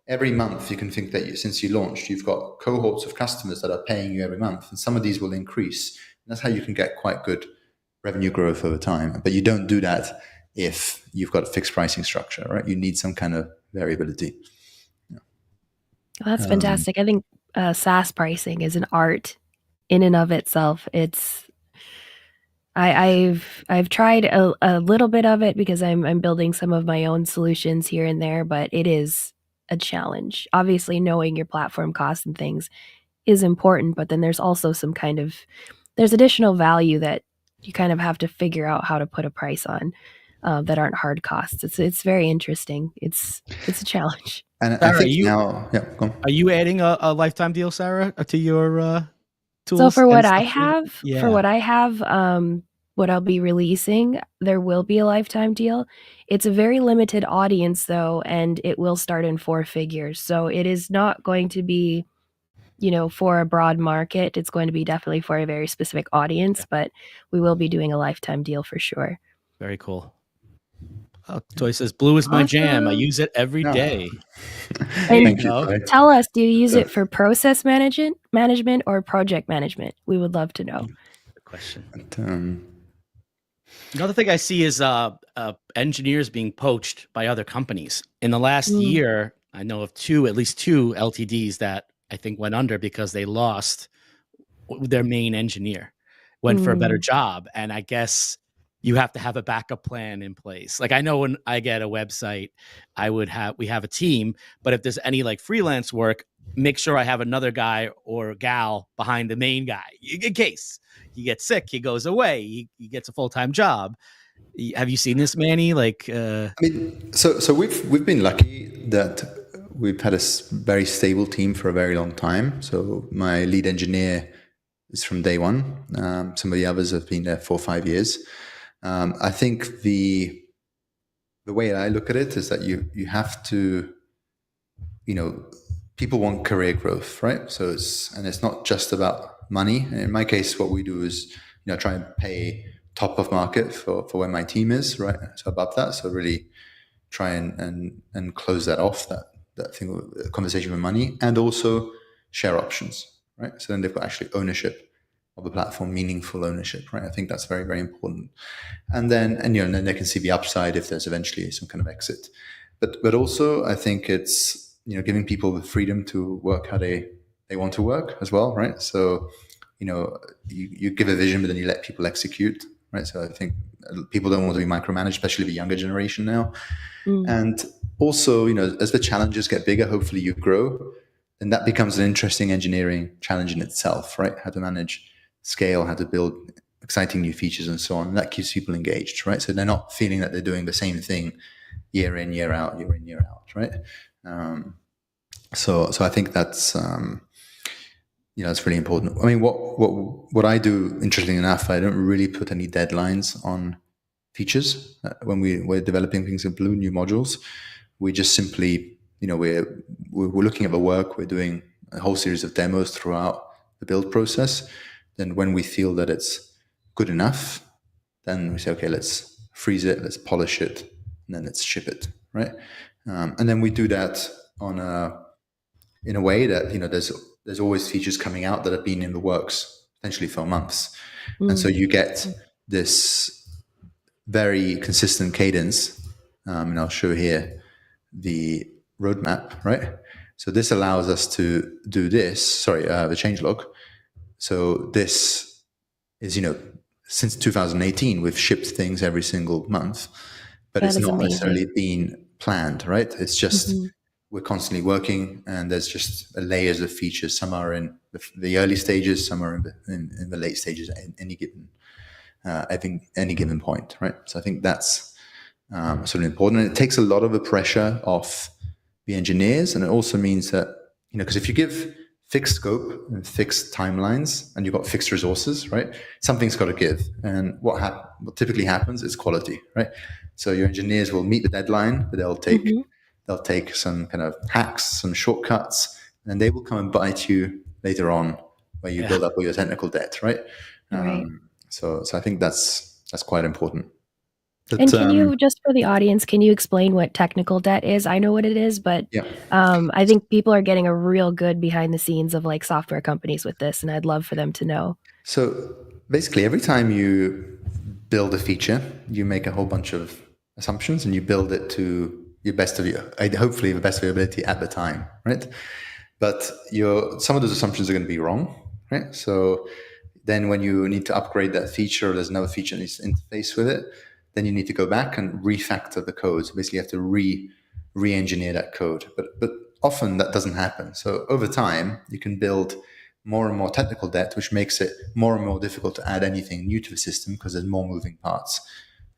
S2: every month, you can think that since you launched, you've got cohorts of customers that are paying you every month, and some of these will increase. And that's how you can get quite good revenue growth over time. But you don't do that if you've got a fixed pricing structure, right? You need some kind of variability.
S3: Well, that's fantastic. I think SaaS pricing is an art in and of itself. I've tried a little bit of it because I'm building some of my own solutions here and there, but it is a challenge. Obviously, knowing your platform costs and things is important, but then there's also there's additional value that you kind of have to figure out how to put a price on that aren't hard costs. It's very interesting. It's a challenge.
S2: And
S1: Sarah,
S2: I think now, yeah, go on.
S1: Are you adding a lifetime deal, Sarah, to your tools?
S3: So for what
S1: and
S3: I
S1: stuff?
S3: have, what I'll be releasing, there will be a lifetime deal. It's a very limited audience though, and it will start in 4 figures. So it is not going to be, you know, for a broad market. It's going to be definitely for a very specific audience, but we will be doing a lifetime deal for sure.
S1: Very cool. Oh, Toy says Blue is my jam. I
S3: Awesome.
S1: use it every
S2: Yeah.
S1: day.
S2: Thank you, Toy.
S3: Tell us, do you use it for process management or project management? We would love to know.
S1: Good question.
S2: But,
S1: Another thing I see is engineers being poached by other companies. In the last year, I know of at least two LTDs that I think went under because they lost their main engineer, went for a better job. And I guess you have to have a backup plan in place. Like, I know when I get a website, we have a team, but if there's any like freelance work, make sure I have another guy or gal behind the main guy in case he gets sick, he goes away, he gets a full-time job. Have you seen this, Manny? Like,
S2: I mean, so we've been lucky that we've had a very stable team for a very long time. So my lead engineer is from day one. Some of the others have been there 4 or 5 years. I think the way I look at it is that you have to, you know, people want career growth, right? So it's not just about money. And in my case, what we do is, you know, try and pay top of market for where my team is, right? So above that, so really try and close that off, that thing, conversation with money, and also share options, right? So then they've got actually ownership of the platform, meaningful ownership, right? I think that's very, very important. And then they can see the upside if there's eventually some kind of exit. But also, I think it's, you know, giving people the freedom to work how they want to work as well, right? So, you know, you give a vision, but then you let people execute, right? So I think people don't want to be micromanaged, especially the younger generation now.
S3: Mm.
S2: And also, as the challenges get bigger, hopefully you grow, and that becomes an interesting engineering challenge in itself, right? How to manage scale, how to build exciting new features and so on. And that keeps people engaged, right? So they're not feeling that they're doing the same thing year in, year out, right? So I think that's that's really important. I mean, what I do, interestingly enough, I don't really put any deadlines on features when we're developing things in Blue, new modules. We just simply, we're looking at the work, we're doing a whole series of demos throughout the build process. Then when we feel that it's good enough, then we say, okay, let's freeze it, let's polish it, and then let's ship it, right? And then we do that in a way that there's always features coming out that have been in the works potentially for months, and so you get this very consistent cadence. And I'll show here the roadmap, right? So this allows us to do this. Sorry, the changelog. So this is, since 2018, we've shipped things every single month, but
S3: That
S2: it's
S3: is
S2: not
S3: amazing.
S2: necessarily been planned, right? It's just we're constantly working, and there's just layers of features. Some are in the early stages, some are in the late stages at any given point, right? So I think that's sort of important. And it takes a lot of the pressure off the engineers, and it also means that because if you give fixed scope and fixed timelines, and you've got fixed resources, right? Something's got to give, and what typically happens is quality, right? So your engineers will meet the deadline, but they'll take some kind of hacks, some shortcuts, and they will come and bite you later on, where you build up all your technical debt, right?
S3: Right.
S2: So I think that's quite important.
S3: And can you, just for the audience, can you explain what technical debt is? I know what it is, but I think people are getting a real good behind the scenes of like software companies with this, and I'd love for them to know.
S2: So basically, every time you build a feature, you make a whole bunch of assumptions, and you build it to hopefully the best of your ability at the time, right? But some of those assumptions are going to be wrong, right? So then when you need to upgrade that feature, or there's another feature that needs to interface with it, then you need to go back and refactor the code. So basically, you have to re-engineer that code. But often that doesn't happen. So over time, you can build more and more technical debt, which makes it more and more difficult to add anything new to the system because there's more moving parts,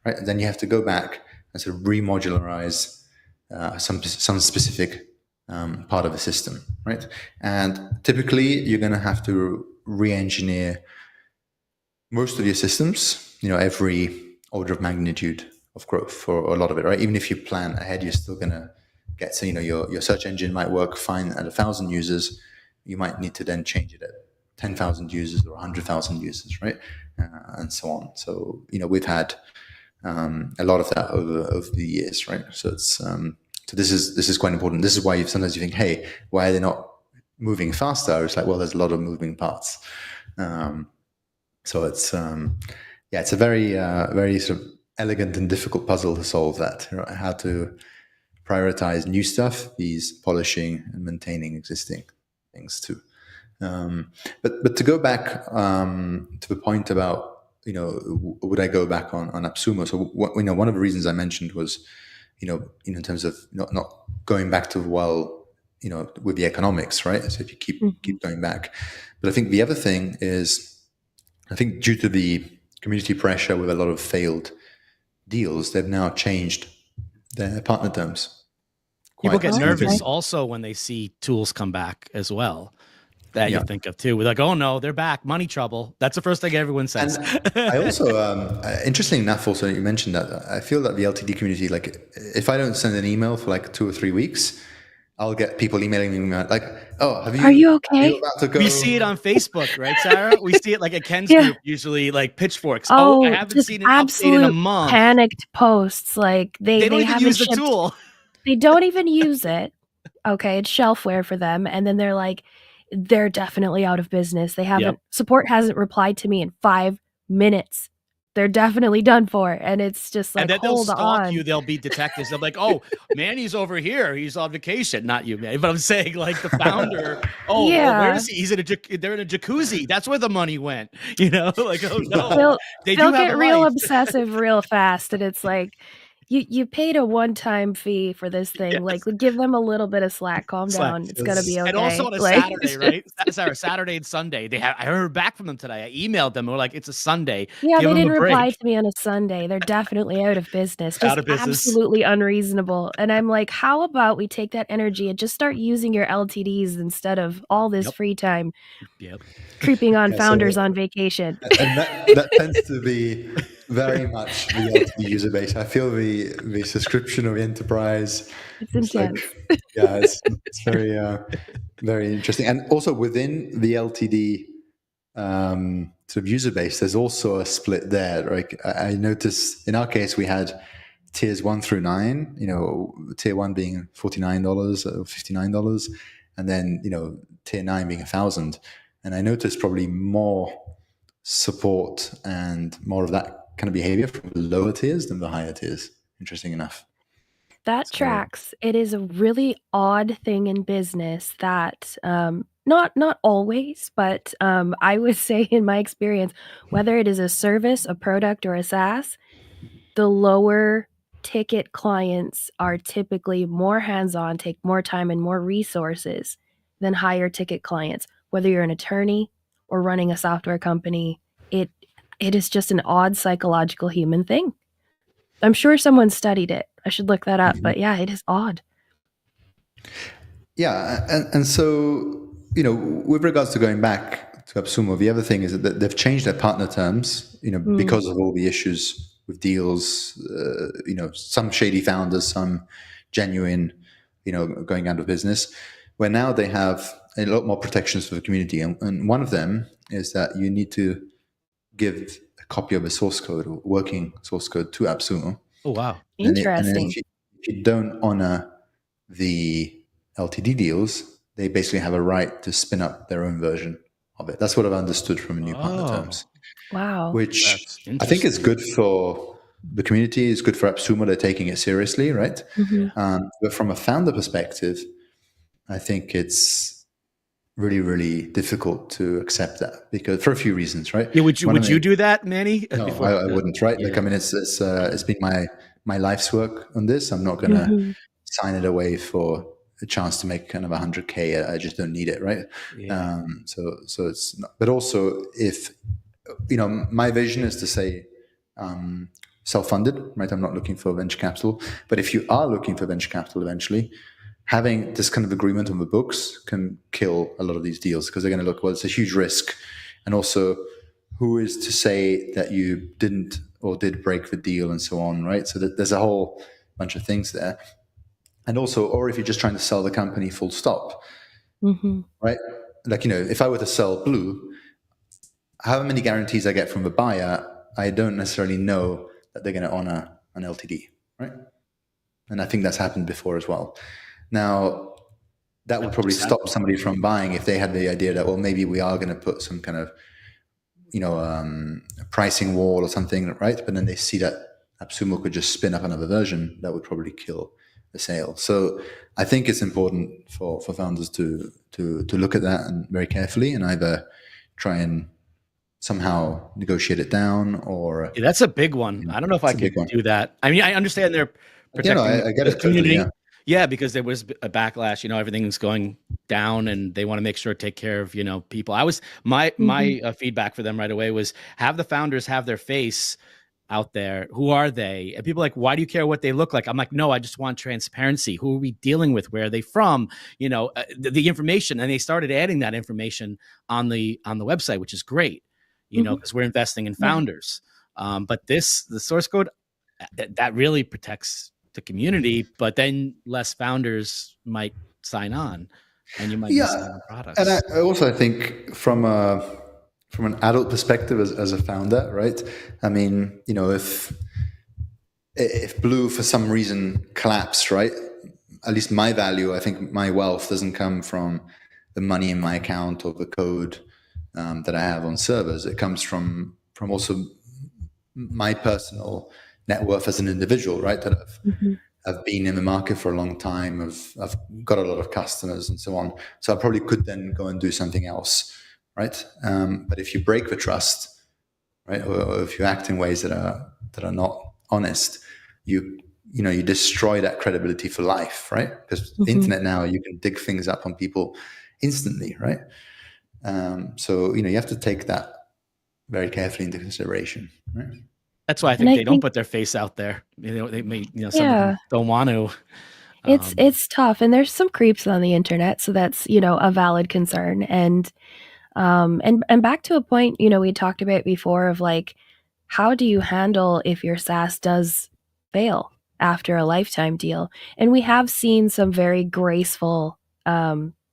S2: right? And then you have to go back and sort of remodularize some specific part of the system, right? And typically, you're going to have to re-engineer most of your systems, every order of magnitude of growth for a lot of it, right? Even if you plan ahead, you're still going to get, so, your search engine might work fine at 1,000 users. You might need to then change it at 10,000 users or 100,000 users, right? And so on. So, we've had a lot of that over the years, right? So it's, so this is quite important. This is why sometimes you think, hey, why are they not moving faster? It's like, well, there's a lot of moving parts. So it's it's a very sort of elegant and difficult puzzle to solve. That how to prioritize new stuff, these polishing and maintaining existing things too. But to go back to the point about would I go back on AppSumo? So one of the reasons I mentioned was in terms of not going back to with the economics, right? So if you keep going back, but I think the other thing is, I think due to the community pressure with a lot of failed deals, they've now changed their partner terms.
S1: People get nervous also when they see tools come back as well. That you think of too. We're like, oh no, they're back, money trouble. That's the first thing everyone says.
S2: And I also, interestingly enough, also you mentioned that I feel that the LTD community, like if I don't send an email for like 2 or 3 weeks, I'll get people emailing me like, "Oh,
S3: are you okay?
S2: Are you about to go?"
S1: We see it on Facebook, right, Sarah? We see it like at Ken's group, usually like pitchforks.
S3: Oh,
S1: I haven't seen an update in a month.
S3: Panicked posts, like they
S1: don't even use the tool.
S3: They don't even use it. Okay, it's shelfware for them, and then they're like, they're definitely out of business. They haven't support hasn't replied to me in 5 minutes. they're definitely done for. And it's just like,
S4: And then they'll
S3: hold
S4: stalk
S3: on.
S4: you. They'll be detectives. They'll be like, oh, Manny's over here. He's on vacation. Not you, Manny. But I'm saying like the founder. Oh, well, where
S3: Yeah.
S4: is he? He's in they're in a jacuzzi. That's where the money went. Like, oh no.
S3: They'll
S4: They
S3: they'll
S4: do have a
S3: get real
S4: life.
S3: obsessive real fast, and it's like you paid a one-time fee for this thing.
S4: Yes.
S3: Like, give them a little bit of slack. Calm
S4: Slack.
S3: down. It's gonna be okay.
S4: And also on a
S3: Like,
S4: Saturday, right? Sarah, Saturday and Sunday. I heard back from them today. I emailed them. We're like, it's a Sunday.
S3: yeah,
S4: Give
S3: they
S4: them
S3: didn't
S4: a break.
S3: reply to me on a Sunday. They're definitely out of business. Just
S4: Out of business.
S3: absolutely unreasonable. And I'm like, how about we take that energy and just start using your LTDs instead of all this
S4: Yep.
S3: free time
S4: Yep.
S3: creeping on founders on vacation.
S2: And that tends to be very much the LTD user base. I feel the subscription or the enterprise.
S3: It's intense.
S2: Like, yeah, it's very very interesting. And also within the LTD sort of user base, there's also a split there. Like I noticed in our case, we had tiers 1 through 9. Tier 1 being $49 or $59, and then tier 9 being $1,000. And I noticed probably more support and more of that kind of behavior from the lower tiers than the higher tiers. Interesting enough.
S3: That tracks. It is a really odd thing in business that not always, but I would say in my experience, whether it is a service, a product, or a SaaS, the lower ticket clients are typically more hands-on, take more time and more resources than higher ticket clients. Whether you're an attorney or running a software company, it is just an odd psychological human thing. I'm sure someone studied it. I should look that up. But yeah, it is odd.
S2: Yeah, and so with regards to going back to AppSumo, the other thing is that they've changed their partner terms, because of all the issues with deals. Some shady founders, some genuine, going out of business. Where now they have a lot more protections for the community, and one of them is that you need to give a copy of a source code or working source code to AppSumo.
S4: Oh wow,
S3: interesting.
S2: And if you don't honor the LTD deals, they basically have a right to spin up their own version of it. That's what I've understood from the new partner terms.
S3: Wow.
S2: Which I think is good for the community, it's good for AppSumo. They're taking it seriously, right?
S3: Mm-hmm.
S2: But from a founder perspective, I think it's really, really difficult to accept that because for a few reasons, right?
S4: Yeah, would you do that, Manny?
S2: No, I wouldn't, right? Yeah. Like, I mean, it's been my life's work on this. I'm not going to sign it away for a chance to make kind of 100K. I just don't need it, right? Yeah. So it's not, but also if, my vision is to say, self-funded, right? I'm not looking for venture capital, but if you are looking for venture capital eventually, having this kind of agreement on the books can kill a lot of these deals because they're going to look, well, it's a huge risk. And also, who is to say that you didn't or did break the deal and so on, right? So there's a whole bunch of things there. And also, or if you're just trying to sell the company full stop, right? Like, if I were to sell Blue, however many guarantees I get from the buyer, I don't necessarily know that they're going to honor an LTD, right? And I think that's happened before as well. Now, that would probably stop somebody from buying if they had the idea that, well, maybe we are going to put some kind of, pricing wall or something, right? But then they see that AppSumo could just spin up another version that would probably kill the sale. So I think it's important for founders to look at that and very carefully and either try and somehow negotiate it down or...
S4: Yeah, that's a big one. I don't know if I could do that. I mean, I understand they're protecting
S2: I get
S4: the
S2: it
S4: community.
S2: totally,
S4: yeah, because there was a backlash, everything's going down and they want to make sure to take care of, people. My feedback for them right away was have the founders have their face out there. Who are they? And people are like, why do you care what they look like? I'm like, no, I just want transparency. Who are we dealing with? Where are they from? The information. And they started adding that information on the website, which is great, because we're investing in founders. But the source code, that really protects the community, but then less founders might sign on and you might miss out on products.
S2: And I also think from an adult perspective as a founder, right? I mean, if Blue for some reason collapsed, right? At least my value, I think my wealth doesn't come from the money in my account or the code that I have on servers. It comes from also my personal net worth as an individual, right? That I've been in the market for a long time. I've got a lot of customers and so on. So I probably could then go and do something else, right? But if you break the trust, right, or if you act in ways that are not honest, you destroy that credibility for life, right? Because the internet now, you can dig things up on people instantly, right? So you have to take that very carefully into consideration, right?
S4: That's why I think they don't put their face out there. They may, some of them don't want to.
S3: It's tough, and there's some creeps on the internet, so that's a valid concern. And back to a point we talked about before of like, how do you handle if your SaaS does fail after a lifetime deal? And we have seen some very graceful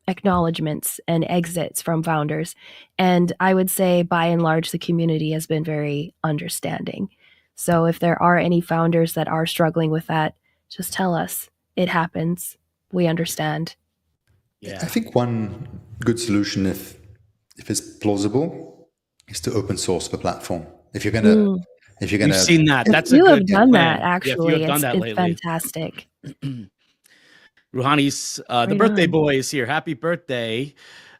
S3: acknowledgments and exits from founders, and I would say by and large the community has been very understanding. So if there are any founders that are struggling with that, just tell us. It happens. We understand.
S2: Yeah. I think one good solution, if it's plausible, is to open source the platform. If you're gonna
S4: You've seen that. That's
S3: you
S4: a
S3: have
S4: good
S3: done
S4: plan.
S3: that actually.
S4: Yeah, if you have done that
S3: It's
S4: lately.
S3: Fantastic.
S4: Ruhani's the birthday boy is here. Happy birthday,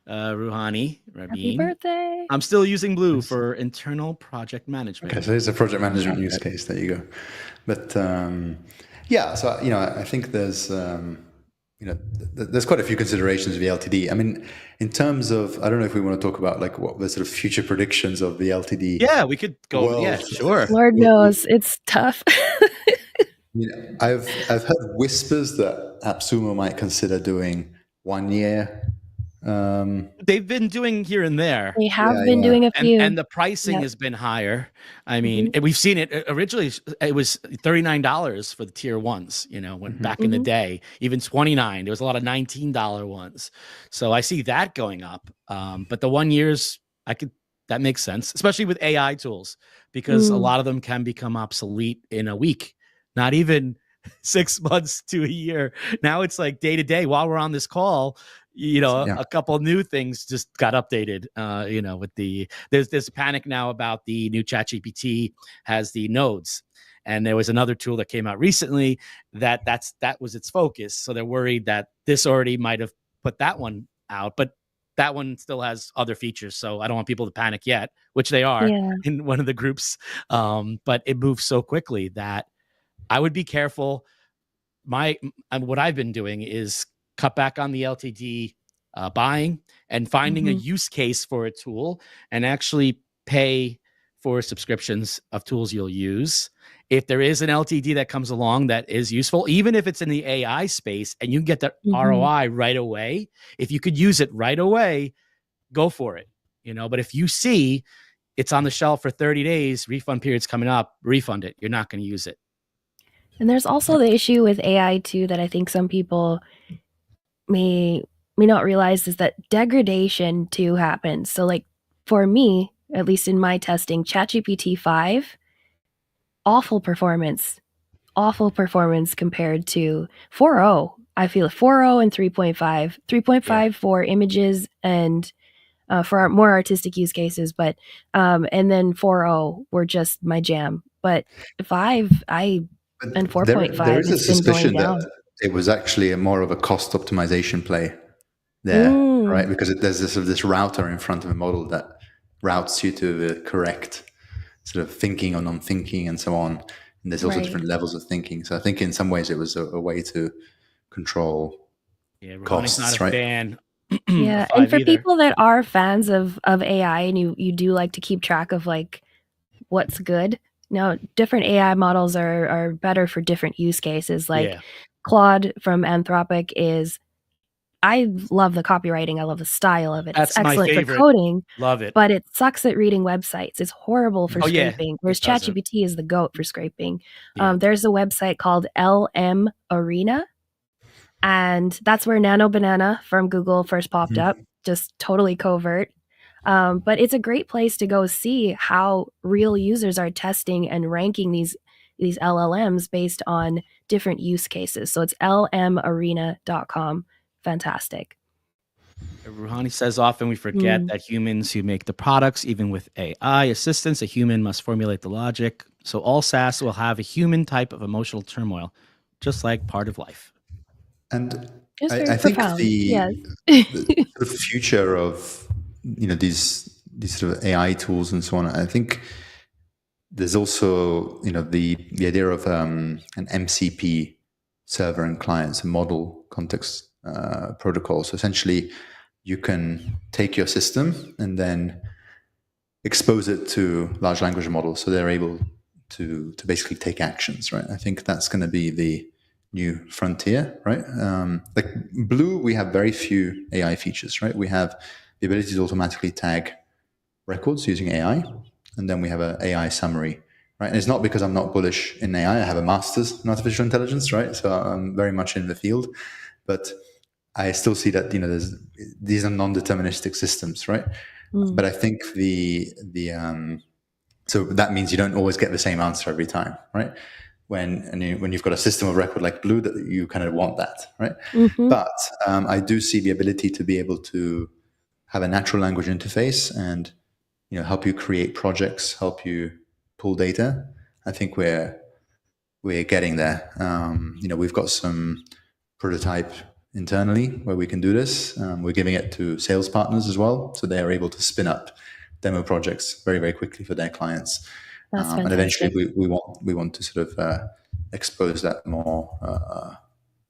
S4: Ruhani.
S3: Happy birthday.
S4: I'm still using Blue for internal project management.
S2: Okay, so it's a project management use case. There you go. But yeah, so I think there's there's quite a few considerations of the LTD. I mean, in terms of, I don't know if we want to talk about like what the sort of future predictions of the LTD.
S4: Yeah, we could go.
S2: World.
S4: Yeah, sure.
S3: Lord knows it's tough.
S2: I've heard whispers that AppSumo might consider doing 1 year.
S4: They've been doing here and there.
S3: They have been doing a few,
S4: and the pricing has been higher. I mean, we've seen it originally. It was $39 for the tier ones. When back in the day, even $29. There was a lot of $19 ones. So I see that going up. But the 1 years, that makes sense, especially with AI tools, because a lot of them can become obsolete in a week, not even 6 months to a year. Now it's like day to day. While we're on this call, a couple new things just got updated. With there's panic now about the new ChatGPT has the nodes, and there was another tool that came out recently that was its focus. So they're worried that this already might have put that one out, but that one still has other features. So I don't want people to panic yet, which they are in one of the groups. But it moves so quickly that I would be careful. What I've been doing is cut back on the LTD buying and finding a use case for a tool and actually pay for subscriptions of tools you'll use. If there is an LTD that comes along that is useful, even if it's in the AI space and you can get the ROI right away, if you could use it right away, go for it. But if you see it's on the shelf for 30 days, refund period's coming up, refund it. You're not going to use it.
S3: And there's also the issue with AI too that I think some people may not realize is that degradation too happens. So like for me, at least in my testing, ChatGPT 5, awful performance compared to 4.0. I feel 4.0 and 3.5. 3.5 for images and for our more artistic use cases, but and then 4.0 were just my jam. But 5, and 4.5
S2: there is a suspicion
S3: down.
S2: that it was actually more of a cost optimization play there, right? Because there's this router in front of a model that routes you to the correct sort of thinking or non-thinking and so on. And there's also different levels of thinking. So I think in some ways it was a way to control costs,
S4: not
S2: right?
S4: A fan.
S3: Yeah, and for people that are fans of AI and you do like to keep track of like what's good. Now, different AI models are better for different use cases. Like Claude from Anthropic I love the copywriting. I love the style of it. It's excellent for coding.
S4: Love it.
S3: But it sucks at reading websites. It's horrible for scraping. Whereas ChatGPT is the GOAT for scraping. There's a website called LM Arena. And that's where Nano Banana from Google first popped up. Just totally covert. But it's a great place to go see how real users are testing and ranking these LLMs based on different use cases. So it's lmarena.com. Fantastic.
S4: Ruhani says often we forget that humans who make the products, even with AI assistance, a human must formulate the logic. So all SaaS will have a human type of emotional turmoil, just like part of life.
S2: And
S3: It's very
S2: I think
S3: profound.
S2: the
S3: Yes.
S2: sort of future of these sort of AI tools and so on. I think there's also the idea of an MCP, server and clients, a model context protocol. So essentially, you can take your system and then expose it to large language models, so they're able to basically take actions, right? I think that's going to be the new frontier, right? Like Blue, we have very few AI features, right? We have the ability to automatically tag records using AI, and then we have an AI summary, right? And it's not because I'm not bullish in AI. I have a master's in artificial intelligence, right? So I'm very much in the field, but I still see that these are non-deterministic systems, right? But I think so that means you don't always get the same answer every time, right? When you've got a system of record like Blue, that you kind of want that, right?
S3: Mm-hmm.
S2: But I do see the ability to be able to have a natural language interface and help you create projects, help you pull data. I think we're getting there. We've got some prototype internally where we can do this. We're giving it to sales partners as well, so they are able to spin up demo projects very, very quickly for their clients.
S3: That's
S2: And eventually,
S3: fantastic.
S2: we want to sort of expose that more,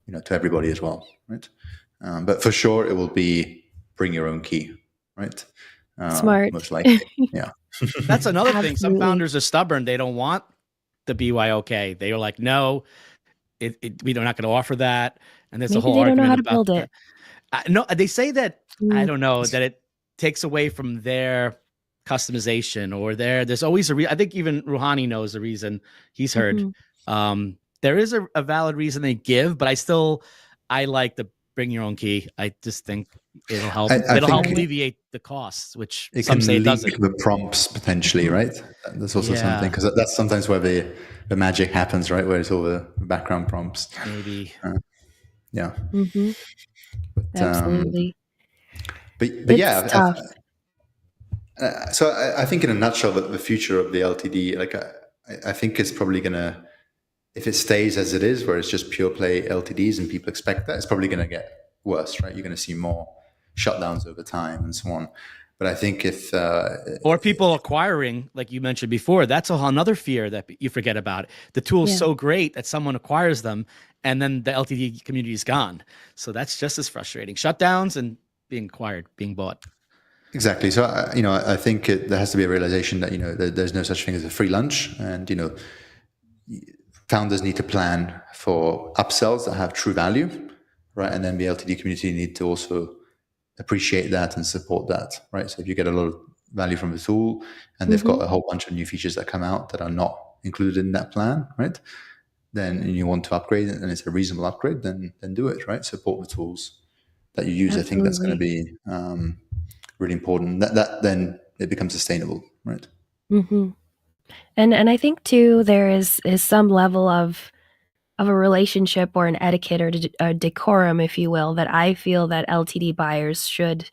S2: to everybody as well, right? But for sure, it will be bring your own key, right?
S3: Smart.
S2: Most likely, yeah.
S4: That's another thing. Some
S3: Absolutely.
S4: founders are stubborn. They don't want the BYOK. They are like, no, we're not going to offer that. And there's a
S3: Maybe
S4: whole
S3: they don't know
S4: argument
S3: how to
S4: about
S3: build it.
S4: no, they say that, I
S3: Mm.
S4: don't know, that it takes away from their customization or there's always a reason. I think even Rouhani knows the reason he's heard.
S3: Mm-hmm.
S4: There is a valid reason they give, but I like the bring your own key. I just think it'll help.
S2: I
S4: It'll help
S2: think
S4: alleviate the costs, which
S2: it
S4: some say
S2: can
S4: it
S2: leak
S4: doesn't.
S2: the prompts potentially,
S4: Mhm.
S2: right? That's also something,
S4: Yeah,
S2: because that's sometimes where the magic happens, right? Where it's all the background prompts.
S4: maybe.
S2: Yeah,
S3: Mm-hmm.
S2: but
S3: Absolutely.
S2: but
S3: It's
S2: yeah.
S3: tough.
S2: So I think in a nutshell, that the future of the LTD, like I think it's probably gonna, if it stays as it is, where it's just pure play LTDs and people expect that, it's probably gonna get worse, right? You're gonna see more shutdowns over time and so on. But I think if
S4: Or people acquiring, like you mentioned before, that's another fear that you forget about. The tool's
S3: Yeah.
S4: so great that someone acquires them and then the LTD community is gone. So that's just as frustrating. Shutdowns and being acquired, being bought.
S2: Exactly. So, I think there has to be a realization that, there's no such thing as a free lunch. And, founders need to plan for upsells that have true value, right? And then the LTD community need to also appreciate that and support that, right? So if you get a lot of value from the tool and they've got a whole bunch of new features that come out that are not included in that plan, right? Then you want to upgrade and it's a reasonable upgrade, then do it, right? Support the tools that you use. I think that's going to
S3: Absolutely.
S2: be really important. That then it becomes sustainable, right?
S3: Mm-hmm. And I think too there is some level of a relationship or an etiquette or a decorum, if you will, that I feel that LTD buyers should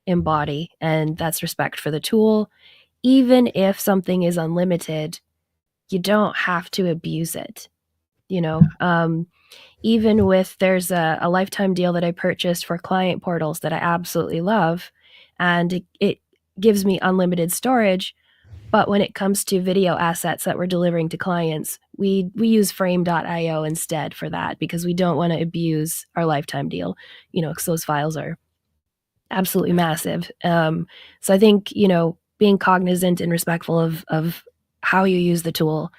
S3: embody, and that's respect for the tool. Even if something is unlimited, you don't have to abuse it. Even with there's a lifetime deal that I purchased for client portals that I absolutely love, and it gives me unlimited storage. But when it comes to video assets that we're delivering to clients, we use frame.io instead for that because we don't want to abuse our lifetime deal, because those files are absolutely massive. So I think, being cognizant and respectful of how you use the tool,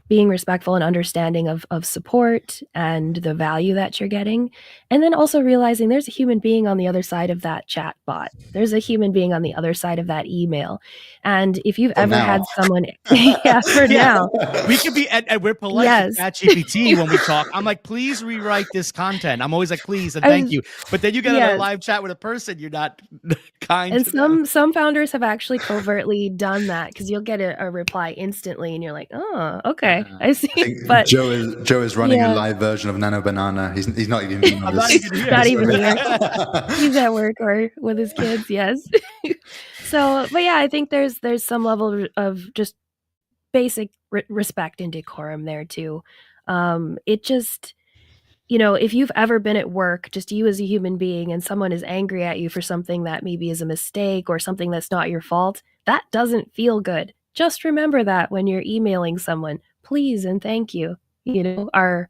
S3: being respectful and understanding of support and the value that you're getting. And then also realizing there's a human being on the other side of that chat bot. There's a human being on the other side of that email. And if you've
S2: For
S3: ever
S2: now.
S3: had someone, yeah, for
S4: Yeah.
S3: now.
S4: We could be, and we're polite
S3: Yes.
S4: to ChatGPT when we talk. I'm like, please rewrite this content. I'm always like, please and
S3: I
S4: thank
S3: was,
S4: you. But then you get on a
S3: yes.
S4: live chat with a person, you're not kind
S3: And
S4: to them.
S3: some founders have actually covertly done that because you'll get a reply instantly and you're like, oh, okay, I
S2: I
S3: see.
S2: think
S3: But
S2: Joe is running a
S3: yeah,
S2: live version of Nano Banana. He's not even been on
S4: I'm not
S2: this.
S4: even here.
S3: not
S2: this
S3: even here.
S2: webinar.
S3: He's at work or with his kids, yes. So, but yeah, I think there's some level of just basic respect and decorum there too. It just, if you've ever been at work, just you as a human being, and someone is angry at you for something that maybe is a mistake or something that's not your fault, that doesn't feel good. Just remember that when you're emailing someone, please and thank you, are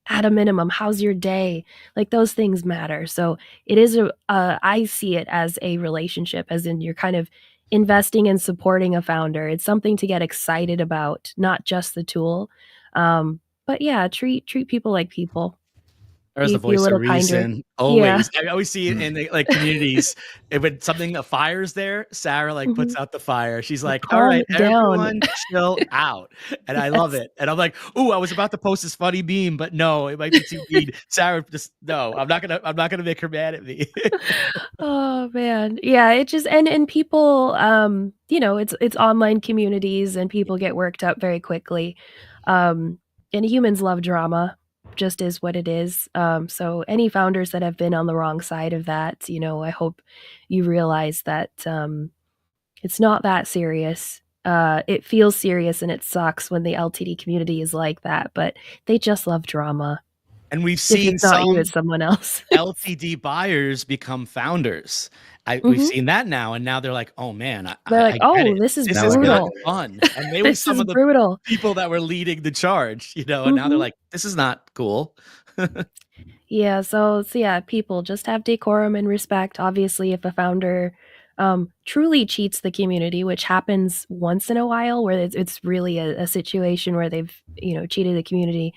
S3: at a minimum. How's your day? Like, those things matter. So it is I see it as a relationship, as in you're kind of investing and supporting a founder. It's something to get excited about, not just the tool. But yeah, treat people like people.
S4: There's the
S3: Be a
S4: voice of
S3: little kinder.
S4: reason.
S3: Yeah.
S4: Always. I always see it in the, like, communities. When a fire's there, Sarah like puts out the fire. She's like, "All
S3: Calm
S4: right,
S3: it down.
S4: everyone, chill out." And I love
S3: Yes.
S4: it. And I'm like, "Ooh, I was about to post this funny meme, but no, it might be too mean." Sarah, just no. I'm not gonna make her mad at me.
S3: Oh man. Yeah, it just and people it's online communities and people get worked up very quickly. And humans love drama, just is what it is. So any founders that have been on the wrong side of that, I hope you realize that it's not that serious. It feels serious and it sucks when the LTD community is like that, but they just love drama.
S4: And we've
S3: If
S4: seen
S3: it's not you,
S4: some
S3: it's someone else.
S4: LTD buyers become founders. We've seen that now, and now they're like, "Oh man,
S3: They're like,
S4: I get
S3: "Oh,
S4: it.
S3: this is
S4: This
S2: Now I
S4: is
S2: get
S4: not
S3: brutal.
S2: it.
S4: fun." And they were
S3: This
S4: some
S3: is
S4: of the
S3: brutal."
S4: people that were leading the charge, and now they're
S3: Mhm.
S4: like, "This is not cool."
S3: Yeah, so yeah, people just have decorum and respect. Obviously, if a founder truly cheats the community, which happens once in a while, where it's really a situation where they've cheated the community,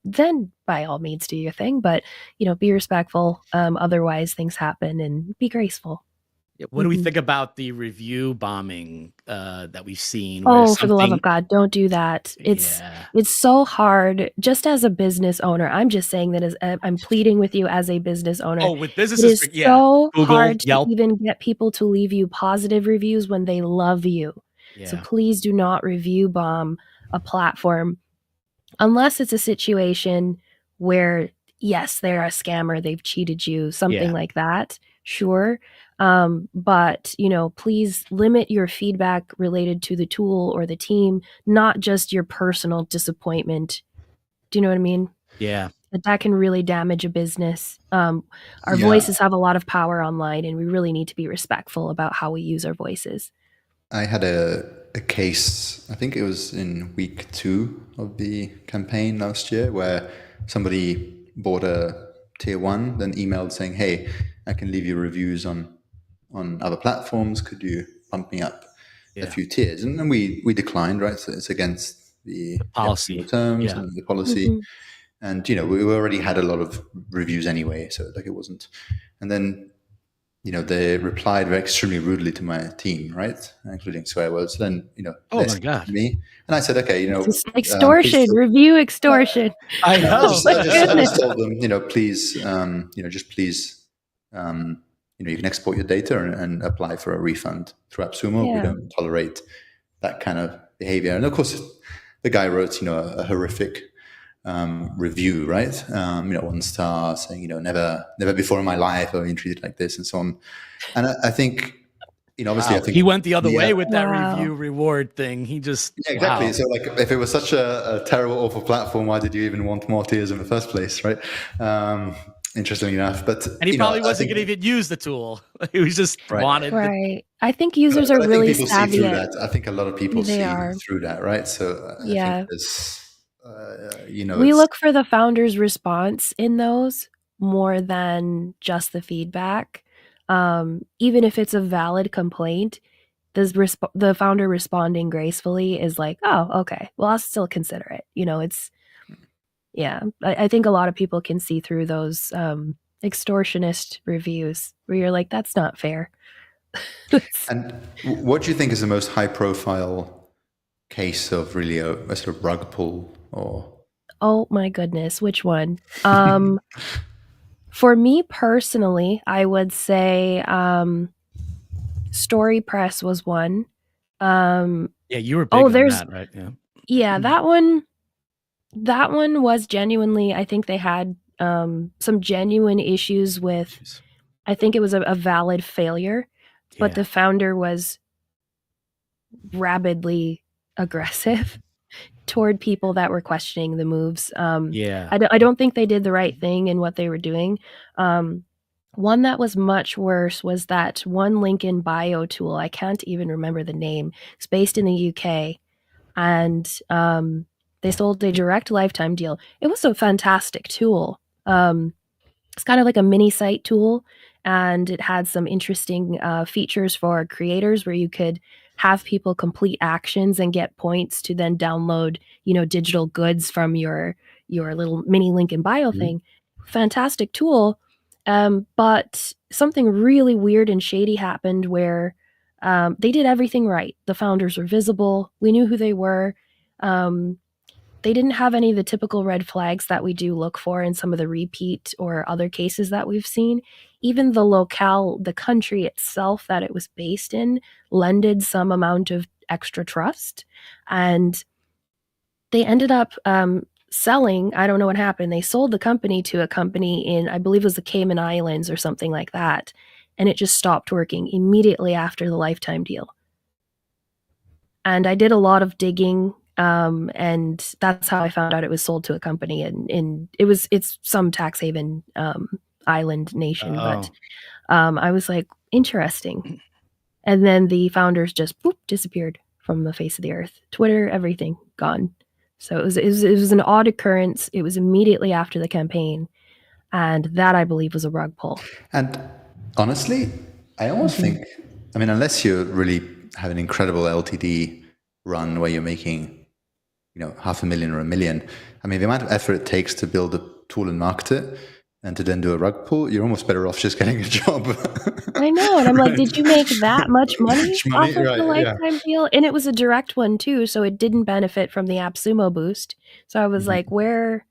S3: then by all means do your thing. But be respectful. Otherwise, things happen, and be graceful.
S4: What do we
S3: Mhm.
S4: think about the review bombing that we've seen where
S3: Oh, for the love
S4: something
S3: of God, don't do that.
S4: yeah.
S3: It's so hard. Just as a business owner, I'm just saying that as I'm pleading with you as a business owner.
S4: Oh, with
S3: It
S4: businesses,
S3: is
S4: yeah.
S3: so
S4: Google,
S3: hard to
S4: Yelp.
S3: even get people to leave you positive reviews when they love you. So
S4: Yeah.
S3: please do not review bomb a platform unless it's a situation where, yes, they're a scammer, they've cheated you, something
S4: Yeah.
S3: like that. Sure. But please limit your feedback related to the tool or the team, not just your personal disappointment. Do you know what I mean?
S4: Yeah.
S3: That can really damage a business. Our
S2: Yeah,
S3: voices have a lot of power online, and we really need to be respectful about how we use our voices.
S2: I had a case, I think it was in week 2 of the campaign last year, where somebody bought a tier 1, then emailed saying, "Hey, I can leave you reviews on other platforms. Could you bump me up a
S4: Yeah.
S2: few tiers?" And then we declined, right? So it's against the
S4: Policy.
S2: terms
S4: Yeah.
S2: and the policy.
S3: Mhm.
S2: And, we already had a lot of reviews anyway. So like it wasn't. And then they replied very extremely rudely to my team, right, including swear words. Then,
S4: Oh
S2: they
S4: my
S2: sent it
S4: God.
S2: to me, and I said, "Okay,
S3: It's just
S2: please."
S3: extortion, review extortion.
S4: I
S2: No,
S3: Oh
S4: know.
S3: my
S2: I
S3: goodness.
S2: just told them, please, just please, you can export your data and apply for a refund through AppSumo. We
S3: Yeah.
S2: don't tolerate that kind of behavior. And of course, the guy wrote, a horrific review, right? 1 star, saying, never before in my life have I been treated like this, and so on. And I think, obviously, I
S4: Wow.
S2: think,
S4: He went the other
S2: yeah,
S4: way with that
S3: Wow.
S4: review reward thing. He just
S2: yeah, exactly.
S4: wow.
S2: So, like, if it was such a terrible, awful platform, why did you even want more tiers in the first place, right? Interestingly enough, but
S4: And he probably
S2: I
S4: wasn't
S2: think,
S4: gonna even use the tool. He was just
S2: right.
S4: wanted the
S3: Right. I think users are
S2: But I think
S3: really
S2: people see
S3: savvy
S2: through
S3: at.
S2: that. I think a lot of people
S3: They
S2: see
S3: are.
S2: through that, right? So I think
S3: Yeah.
S2: there's,
S3: We
S2: it's
S3: look for the founder's response in those more than just the feedback. Even if it's a valid complaint, the founder responding gracefully is like, "Oh, okay. Well, I'll still consider it." Yeah. I think a lot of people can see through those extortionist reviews where you're like, "That's not fair."
S2: And what do you think is the most high-profile case of really a sort of rug pull or?
S3: Oh my goodness, which one? For me personally, I would say StoryPress was one.
S4: Yeah, you were big on
S3: There's
S4: that, right? Yeah.
S3: yeah, that one was genuinely, I think they had some genuine issues with,
S4: Jeez.
S3: I think it was a valid failure, but
S4: Yeah.
S3: the founder was rabidly aggressive toward people that were questioning the moves.
S4: Yeah.
S3: I don't think they did the right thing in what they were doing. One that was much worse was that one link in bio tool. I can't even remember the name. It's based in the UK, and they sold a direct lifetime deal. It was a fantastic tool. It's kind of like a mini site tool, and it had some interesting features for creators where you could have people complete actions and get points to then download, digital goods from your little mini link in bio thing. Fantastic tool. But something really weird and shady happened where they did everything right. The founders were visible. We knew who they were. They didn't have any of the typical red flags that we do look for in some of the repeat or other cases that we've seen. Even the locale, the country itself that it was based in, lended some amount of extra trust. And they ended up selling, I don't know what happened. They sold the company to a company in, I believe it was the Cayman Islands or something like that. And it just stopped working immediately after the lifetime deal. And I did a lot of digging, and that's how I found out it was sold to a company, and it's some tax haven island nation. But I was like, interesting. And then the founders just disappeared from the face of the earth. Twitter, everything gone. So it was an odd occurrence. It was immediately after the campaign, and that I believe was a rug pull.
S2: And honestly, I almost think, I mean, unless you really have an incredible LTD run where you're making, $500,000 or $1 million, I mean, the amount of effort it takes to build a tool and market it and to then do a rug pull, you're almost better off just getting a job.
S3: I know. And I'm like, did you make that much money off of
S2: right,
S3: the lifetime deal? And it was a direct one too, so it didn't benefit from the AppSumo boost. So I was like, what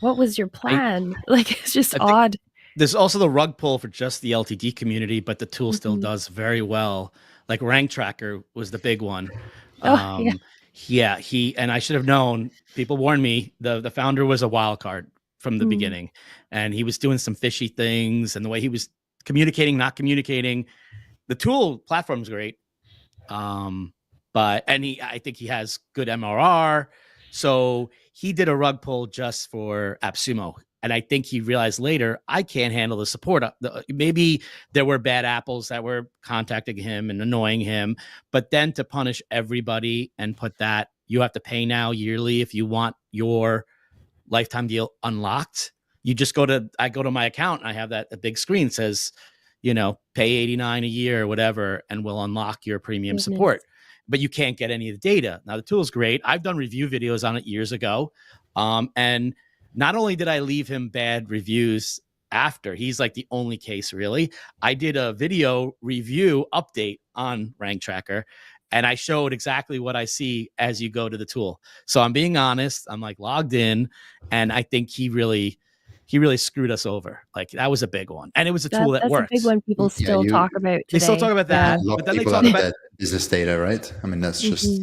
S3: was your plan? It's just odd.
S4: There's also the rug pull for just the LTD community, but the tool still does very well. Like Rank Tracker was the big one. Yeah, and I should have known. People warned me. The founder was a wild card from the beginning, and he was doing some fishy things, and the way he was communicating, not communicating. The tool platform's great, but I think he has good MRR. So he did a rug pull just for AppSumo. And I think he realized later, I can't handle the support. Maybe there were bad apples that were contacting him and annoying him. But then to punish everybody and put that, you have to pay now yearly if you want your lifetime deal unlocked. You just I go to my account and I have a big screen says, pay $89 a year or whatever, and we'll unlock your premium support. But you can't get any of the data. Now, the tool is great. I've done review videos on it years ago. And not only did I leave him bad reviews after, he's like the only case really. I did a video review update on Rank Tracker, and I showed exactly what I see as you go to the tool. So I'm being honest. I'm like logged in, and I think he really screwed us over. Like that was a big one, and it was a tool that worked.
S3: That's a big one people still talk about today.
S4: They still talk about that,
S2: but then they talk about business data, right? I mean, that's just.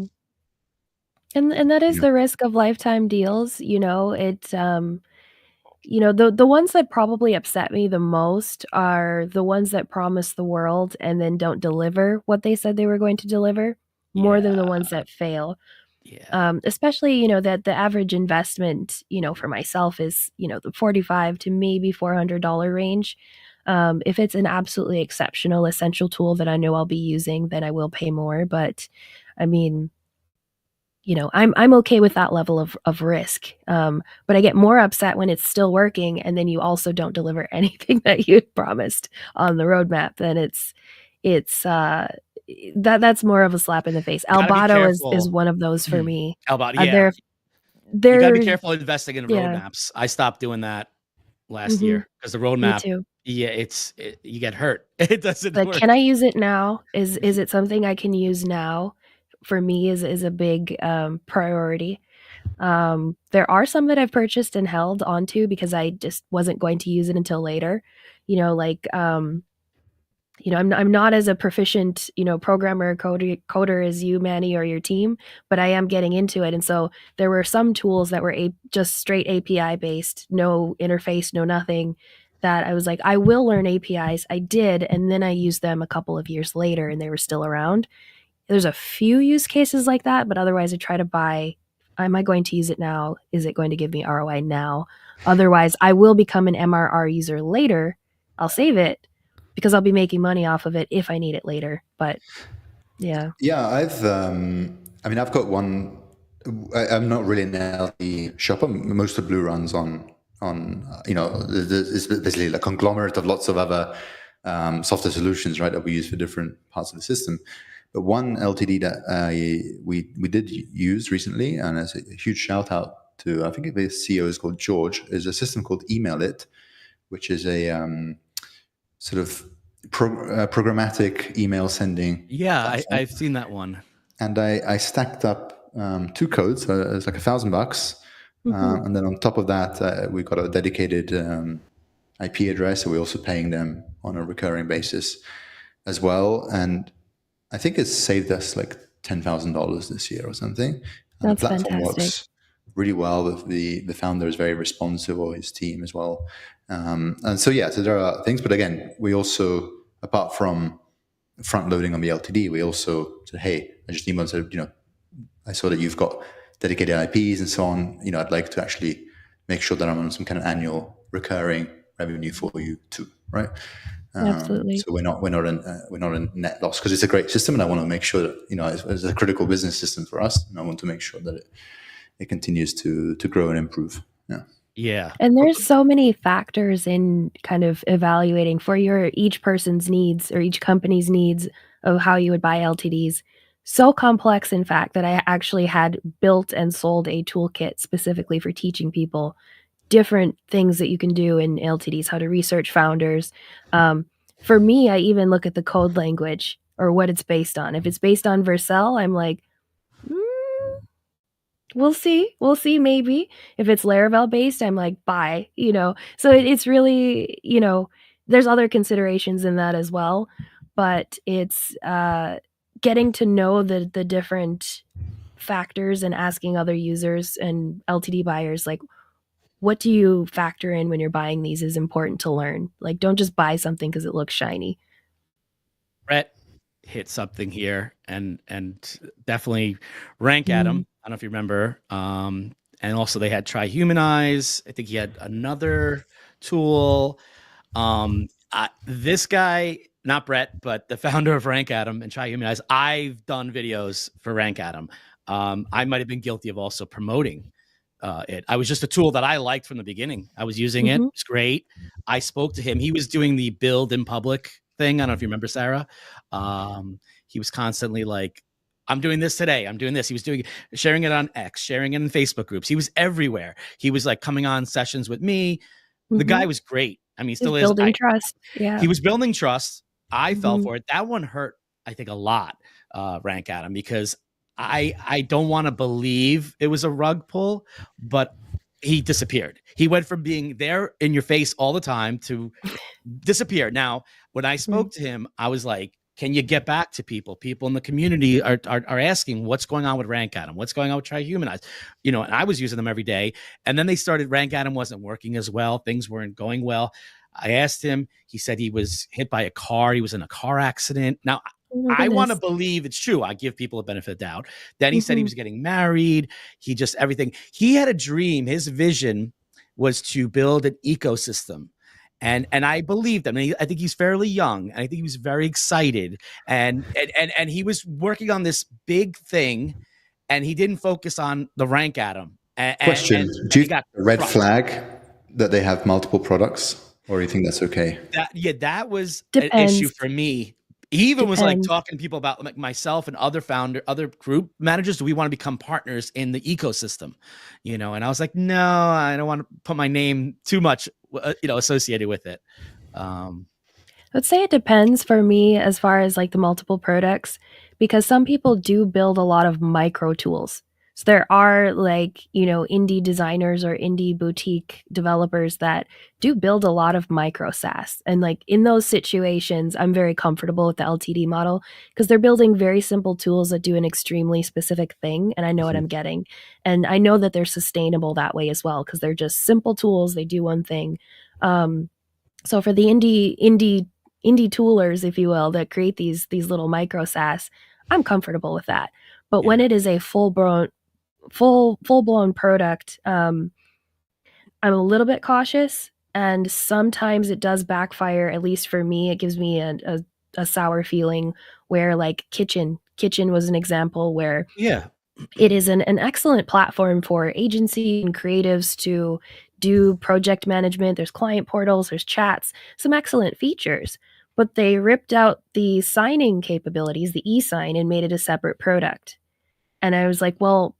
S3: And that is the risk of lifetime deals. It's the ones that probably upset me the most are the ones that promise the world and then don't deliver what they said they were going to deliver, more than the ones that fail. Especially, that the average investment, for myself is, the $45 to maybe $400 range. If it's an absolutely exceptional, essential tool that I know I'll be using, then I will pay more. But I mean, I'm okay with that level of risk. But I get more upset when it's still working and then you also don't deliver anything that you promised on the roadmap. Then that's more of a slap in the face. Albato is one of those for me.
S4: Albato, yeah. You gotta be careful investing in roadmaps. I stopped doing that last year because the roadmap, you get hurt. It doesn't work.
S3: Can I use it now? Is it something I can use now? For me is a big priority. There are some that I've purchased and held onto because I just wasn't going to use it until later. I'm not as a proficient, programmer coder as you, Manny, or your team, but I am getting into it. And so there were some tools that were just straight API based, no interface, no nothing, that I was like, I will learn APIs. I did, and then I used them a couple of years later and they were still around. there's a few use cases like that, but otherwise I try to buy, am I going to use it now? Is it going to give me ROI now? Otherwise, I will become an MRR user later. I'll save it because I'll be making money off of it if I need it later. But yeah.
S2: Yeah, I've got one. I'm not really an LTD shopper. Most of Blue runs on it's basically a conglomerate of lots of other software solutions, right, that we use for different parts of the system. But one LTD that we did use recently, and as a huge shout out to, I think the CEO is called George, is a system called Email-It, which is a sort of programmatic email sending.
S4: Yeah, I've seen that one.
S2: And I stacked up 2 codes. So it's like $1,000. And then on top of that, we got a dedicated IP address. So we're also paying them on a recurring basis as well. And I think it's saved us like $10,000 this year or something. And
S3: That's
S2: the platform
S3: fantastic.
S2: works really well. The founder is very responsive, or his team as well. And so, yeah, so there are things. But again, we also, apart from front loading on the LTD, we also said, hey, I just emailed and said, I saw that you've got dedicated IPs and so on. I'd like to actually make sure that I'm on some kind of annual recurring revenue for you too, right?
S3: Absolutely.
S2: So we're not in net loss, because it's a great system, and I want to make sure that it's a critical business system for us, and I want to make sure that it continues to grow and improve.
S4: Yeah.
S3: And there's so many factors in kind of evaluating for each person's needs or each company's needs of how you would buy LTDs. So complex, in fact, that I actually had built and sold a toolkit specifically for teaching people different things that you can do in LTDs, how to research founders. For me, I even look at the code language or what it's based on. If it's based on Vercel, I'm like, we'll see. We'll see, maybe. If it's Laravel based, I'm like, buy, So it's really, there's other considerations in that as well. But it's getting to know the different factors and asking other users and LTD buyers, like, what do you factor in when you're buying these is important to learn. Like, don't just buy something because it looks shiny.
S4: Brett hit something here, and definitely rank at him. I don't know if you remember. And also they had Try Humanize. I think he had another tool. This guy, not Brett, but the founder of Rank Atom and Try Humanize, I've done videos for Rank Atom. I might have been guilty of also promoting it. I was just a tool that I liked from the beginning. I was using it. It's great. I spoke to him. He was doing the build in public thing. I don't know if you remember, Sarah. He was constantly like, I'm doing this today. I'm doing this. He was sharing it on X, sharing it in Facebook groups. He was everywhere. He was like coming on sessions with me. The guy was great. I mean, he still is.
S3: Building trust. Yeah.
S4: He was building trust. I fell for it. That one hurt, I think, a lot, Rank Atom, because I don't want to believe it was a rug pull, but he disappeared. He went from being there in your face all the time to disappear. Now, when I spoke to him, I was like, can you get back to people? People in the community are asking what's going on with Rank Atom, what's going on with Try Humanize, and I was using them every day. And then they started, Rank Atom wasn't working as well. Things weren't going well. I asked him, he said he was hit by a car. He was in a car accident. Now, I want to believe it's true. I give people a benefit of doubt. Then he said he was getting married. He just, everything. He had a dream. His vision was to build an ecosystem. And I believed him. I think he's fairly young. And I think he was very excited. And he was working on this big thing. And he didn't focus on the Rank Atom.
S2: Question. Do you think a red flag that they have multiple products? Or do you think that's okay?
S4: That was an issue for me. He even was like talking to people about, like, myself and other group managers. Do we want to become partners in the ecosystem? And I was like, no, I don't want to put my name too much, associated with it.
S3: I would say it depends for me as far as like the multiple products, because some people do build a lot of micro tools. So there are like, indie designers or indie boutique developers that do build a lot of micro SaaS. And like in those situations, I'm very comfortable with the LTD model because they're building very simple tools that do an extremely specific thing. And I know what I'm getting. And I know that they're sustainable that way as well because they're just simple tools. They do one thing. So for the indie toolers, if you will, that create these little micro SaaS, I'm comfortable with that. But when it is a full-blown product, I'm a little bit cautious, and sometimes it does backfire. At least for me, it gives me a sour feeling. Where like kitchen was an example where
S4: Yeah.
S3: it is an excellent platform for agency and creatives to do project management. There's client portals, there's chats, some excellent features. But they ripped out the signing capabilities, the e-sign, and made it a separate product. And I was like, well,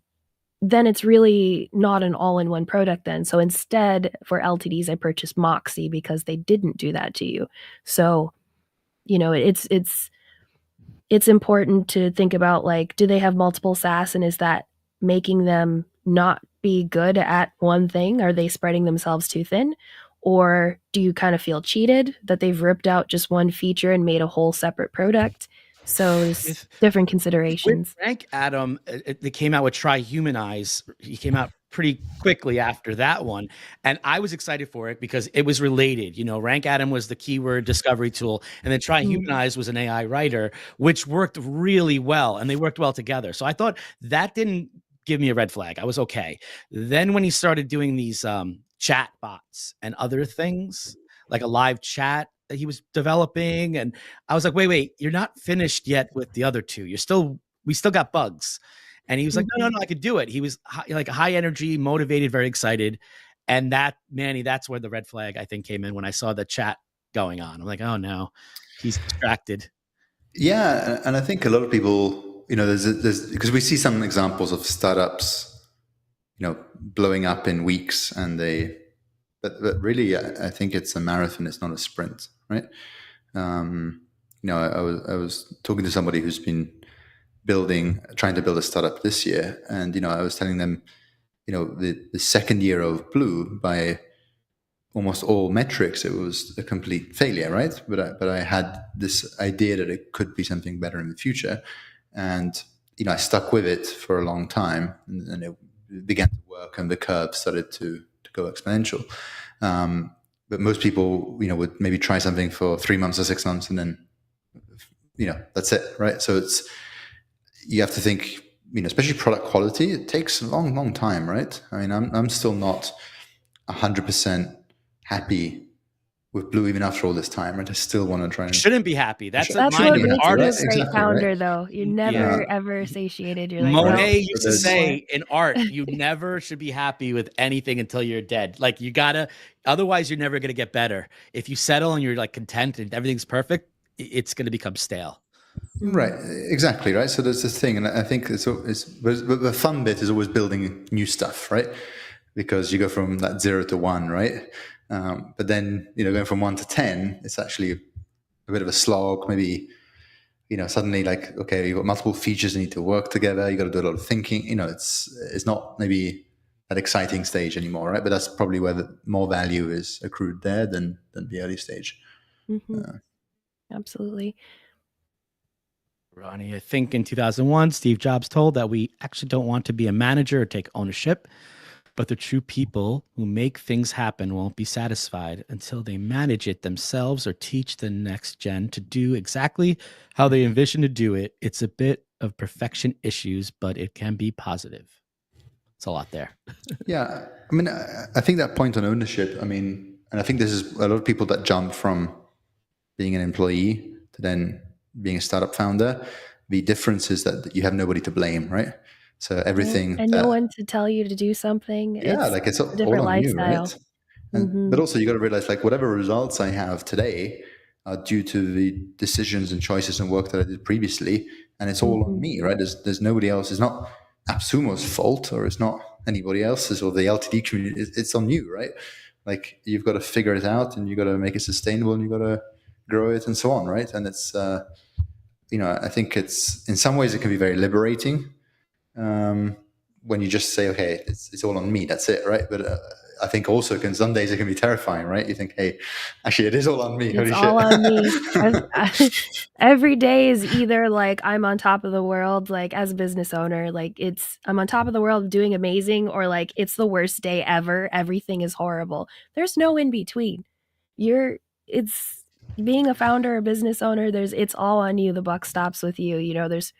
S3: then it's really not an all-in-one product then. So instead, for LTDs, I purchased Moxie because they didn't do that to you. So, it's important to think about, like, do they have multiple SaaS, and is that making them not be good at one thing? Are they spreading themselves too thin? Or do you kind of feel cheated that they've ripped out just one feature and made a whole separate product? So there's different
S4: With
S3: considerations.
S4: Rank Adam, they came out with Try Humanize. He came out pretty quickly after that one, and I was excited for it because it was related. Rank Adam was the keyword discovery tool, and then Try Humanize was an AI writer, which worked really well, and they worked well together. So I thought that didn't give me a red flag. I was okay. Then when he started doing these chat bots and other things, like a live chat that he was developing, and I was like, wait, you're not finished yet with the other two. We still got bugs. And he was like, no, I could do it. He was high energy, motivated, very excited. And that's where the red flag, I think, came in when I saw the chat going on. I'm like, oh no, he's distracted.
S2: Yeah, and I think a lot of people, there's because we see some examples of startups, blowing up in weeks, but really, I think it's a marathon. It's not a sprint, right? I was talking to somebody who's been trying to build a startup this year, and I was telling them, the second year of Blue, by almost all metrics, it was a complete failure, right? But I had this idea that it could be something better in the future, and I stuck with it for a long time, and it began to work, and the curve started to go exponential. But most people, would maybe try something for 3 months or 6 months, and then, that's it, right? So you have to think, especially product quality. It takes a long, long time, right? I mean, I'm still not 100% happy with Blue even after all this time, right? I still want to try.
S4: You shouldn't be happy. That's
S3: what
S4: mind of an
S3: makes you a
S4: artist.
S3: great
S2: Exactly,
S3: founder,
S2: right?
S3: though. You're never ever satiated. You're like,
S4: Monet
S3: no,
S4: used to say in art, you never should be happy with anything until you're dead. Like otherwise you're never gonna get better. If you settle and you're like content and everything's perfect, it's gonna become stale.
S2: Right, exactly, right. So there's this thing, and I think but the fun bit is always building new stuff, right? Because you go from that 0 to 1, right? But then going from 1 to 10, it's actually a bit of a slog. Maybe suddenly, like, okay, you've got multiple features that need to work together. You got to do a lot of thinking. It's not maybe that exciting stage anymore, right? But that's probably where the more value is accrued there than the early stage.
S3: Absolutely.
S4: Ronnie, I think in 2001, Steve Jobs told that we actually don't want to be a manager or take ownership, but the true people who make things happen won't be satisfied until they manage it themselves or teach the next gen to do exactly how they envision to do it. It's a bit of perfection issues, but it can be positive. It's a lot there.
S2: Yeah. I mean, I think that point on ownership, and I think this is a lot of people that jump from being an employee to then being a startup founder. The difference is that you have nobody to blame, right? So everything
S3: no one to tell you to do something.
S2: Yeah, like it's
S3: a different
S2: all on you,
S3: lifestyle.
S2: right? But also you got to realize, like, whatever results I have today are due to the decisions and choices and work that I did previously, and it's all on me, right? There's nobody else. It's not AppSumo's fault, or it's not anybody else's, or the LTD community. It's on you, right? Like, you've got to figure it out, and you got to make it sustainable, and you got to grow it, and so on, right? And it's I think it's, in some ways, it can be very liberating. When you just say, okay, it's all on me, that's it, right? But I think also some days it can be terrifying, right? You think, hey, actually, it is all on me.
S3: It's all on me. Every day is either like I'm on top of the world, like as a business owner, like I'm on top of the world doing amazing, or like it's the worst day ever. Everything is horrible. There's no in between. It's being a founder or business owner. It's all on you. The buck stops with you. There's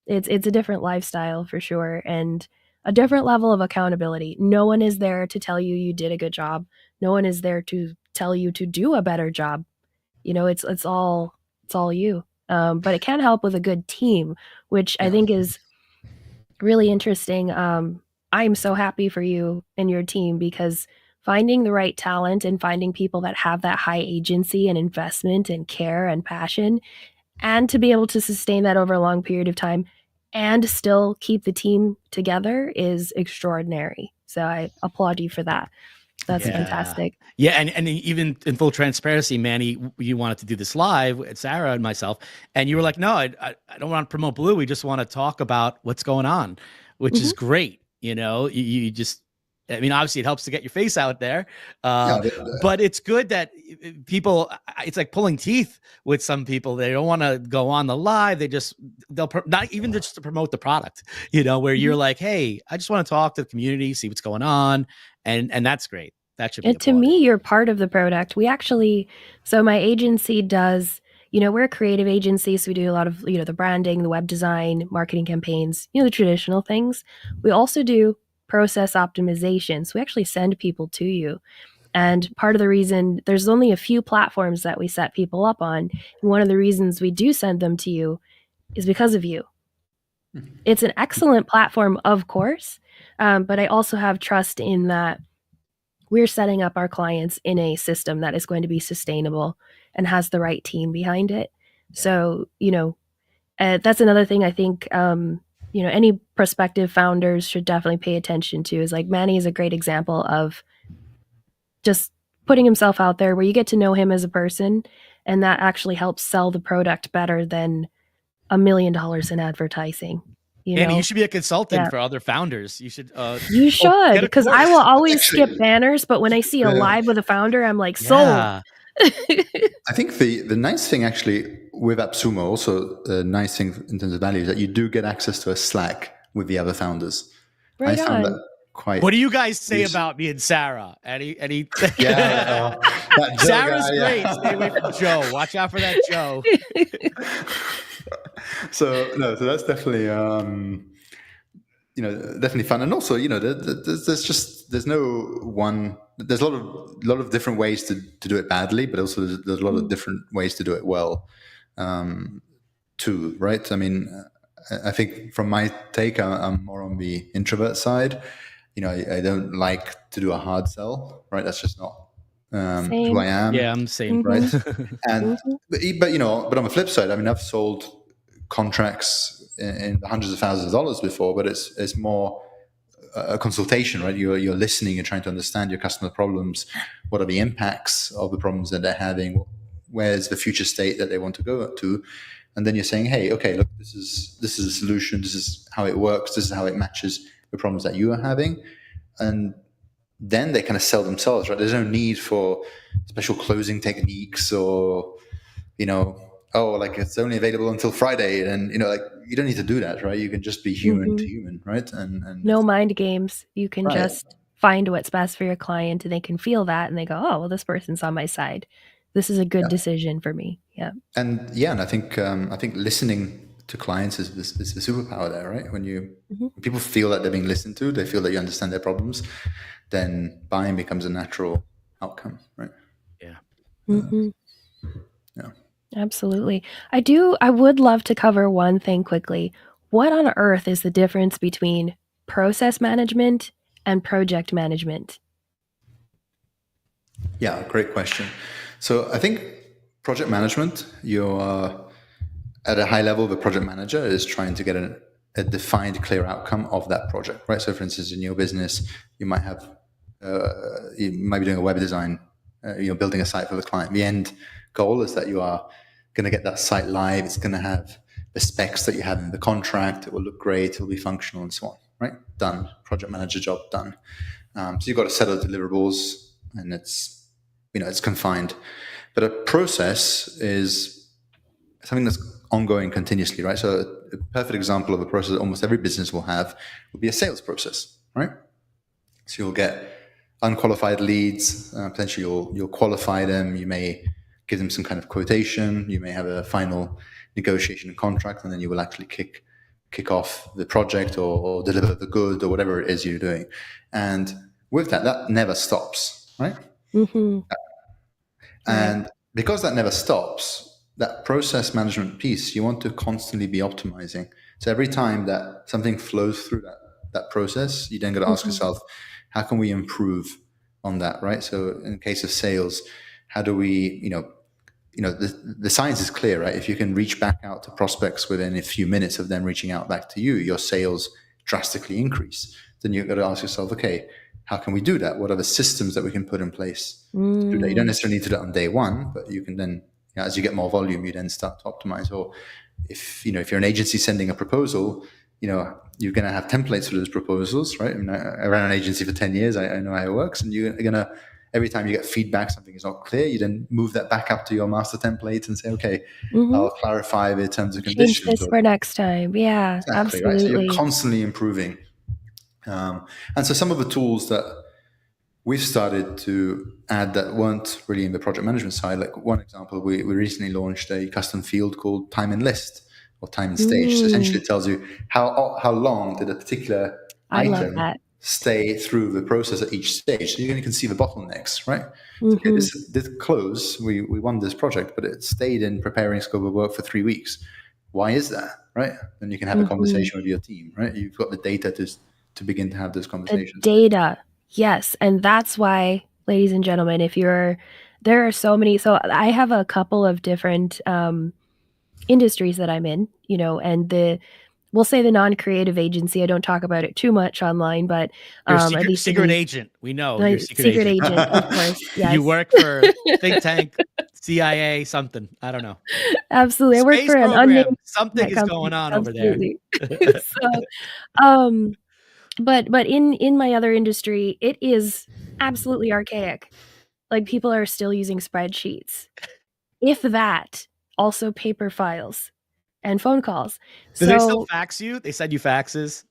S3: It's a different lifestyle for sure, and a different level of accountability. No one is there to tell you did a good job. No one is there to tell you to do a better job. It's all you. But it can help with a good team, which I think is really interesting. I'm so happy for you and your team, because finding the right talent and finding people that have that high agency and investment and care and passion, and to be able to sustain that over a long period of time and still keep the team together is extraordinary. So I applaud you for that. That's fantastic.
S4: Yeah, and even in full transparency, Manny, you wanted to do this live with Sarah and myself, and you were like, "No, I don't want to promote Blue. We just want to talk about what's going on," which is great. You just, I mean, obviously it helps to get your face out there, but it's good that people. It's like pulling teeth with some people. They don't want to go on the live. They'll not even just to promote the product. Where you're like, "Hey, I just want to talk to the community, see what's going on," and that's great. That should be.
S3: And to me, you're part of the product. So my agency does, we're a creative agency, so we do a lot of, the branding, the web design, marketing campaigns, the traditional things. We also do process optimization. So we actually send people to you. And part of the reason, there's only a few platforms that we set people up on. And one of the reasons we do send them to you is because of you. It's an excellent platform, of course, but I also have trust in that we're setting up our clients in a system that is going to be sustainable and has the right team behind it. So, that's another thing I think, any prospective founders should definitely pay attention to, is like Manny is a great example of just putting himself out there, where you get to know him as a person, and that actually helps sell the product better than $1 million in advertising.
S4: Andy, you should be a consultant for other founders. You should.
S3: You should, because I will always skip banners, but when I see a live with a founder, I'm like, sold.
S2: I think the nice thing actually with AppSumo, also a nice thing in terms of value, is that you do get access to a Slack with the other founders.
S3: Right
S2: I found that quite.
S4: What do you guys say about me and Sarah? Any?
S2: Yeah,
S4: Sarah's great. Stay away from Joe. Watch out for that Joe.
S2: So that's definitely definitely fun, and also there's no one. There's a lot of different ways to do it badly, but also there's a lot of different ways to do it well, too. Right? I mean, I think from my take, I'm more on the introvert side. I don't like to do a hard sell. Right? That's just not who I am.
S4: Yeah, I'm same.
S2: Right? And but on the flip side, I mean, I've sold contracts in the hundreds of thousands of dollars before, but it's more a consultation, right? You're listening, you're trying to understand your customer problems. What are the impacts of the problems that they're having? Where's the future state that they want to go to? And then you're saying, hey, okay, look, this is a solution. This is how it works. This is how it matches the problems that you are having. And then they kind of sell themselves, right? There's no need for special closing techniques or, like it's only available until Friday, and you don't need to do that, right? You can just be human to human, right? And
S3: no mind games. You can just find what's best for your client, and they can feel that, and they go, "Oh, well, this person's on my side. This is a good decision for me." Yeah.
S2: And I think listening to clients is the superpower there, right? When people feel that they're being listened to, they feel that you understand their problems, then buying becomes a natural outcome, right?
S4: Yeah.
S2: Yeah.
S3: Absolutely. I would love to cover one thing quickly. What on earth is the difference between process management and project management?
S2: Yeah, great question. So I think project management, you're at a high level, the project manager is trying to get a defined, clear outcome of that project, right? So for instance, in your business, you might be doing a web design, building a site for the client. The end goal is that you are going to get that site live. It's going to have the specs that you have in the contract. It will look great. It will be functional and so on, right? Done. Project manager job done. So you've got a set of deliverables, and it's confined. But a process is something that's ongoing continuously, right? So a perfect example of a process that almost every business will have would be a sales process, right? So you'll get unqualified leads. Potentially you'll qualify them. You may give them some kind of quotation. You may have a final negotiation and contract, and then you will actually kick kick off the project or deliver the good or whatever it is you're doing. And with that never stops, right?
S3: Mm-hmm.
S2: And because that never stops, that process management piece, you want to constantly be optimizing. So every time that something flows through that process, you then got to ask yourself, how can we improve on that, right? So in the case of sales, how do we, the science is clear, right? If you can reach back out to prospects within a few minutes of them reaching out back to you, your sales drastically increase. Then you've got to ask yourself, okay, how can we do that? What are the systems that we can put in place to do that? You don't necessarily need to do that on day one, but you can then, as you get more volume, you then start to optimize. Or if you're an agency sending a proposal, you're going to have templates for those proposals, right? I mean, I ran an agency for 10 years. I know how it works. And you're going to, every time you get feedback, something is not clear, you then move that back up to your master template and say, okay, I'll clarify the terms and conditions.
S3: Change this for next time. Yeah,
S2: exactly,
S3: absolutely.
S2: right? So you're constantly improving. And so some of the tools that we've started to add that weren't really in the project management side, like one example, we recently launched a custom field called time and list or time and stage. So essentially it tells you how long did a particular item stay through the process at each stage. So you can see the bottlenecks, right? So, okay, this close, we won this project, but it stayed in preparing scope of work for 3 weeks. Why is that, right? Then you can have a conversation with your team, right? You've got the data to begin to have those conversations.
S3: The data, yes. And that's why, ladies and gentlemen, there are so many, so I have a couple of different industries that I'm in, and we'll say the non-creative agency. I don't talk about it too much online, but
S4: secret agent. We know you're
S3: secret agent, of course. Yes.
S4: You work for think tank, CIA, something. I don't know.
S3: Absolutely, I work for an unnamed
S4: something is going on over there.
S3: So, but in my other industry, it is absolutely archaic. Like people are still using spreadsheets, if that. Also paper files and phone calls.
S4: Do they still fax you? They send you faxes?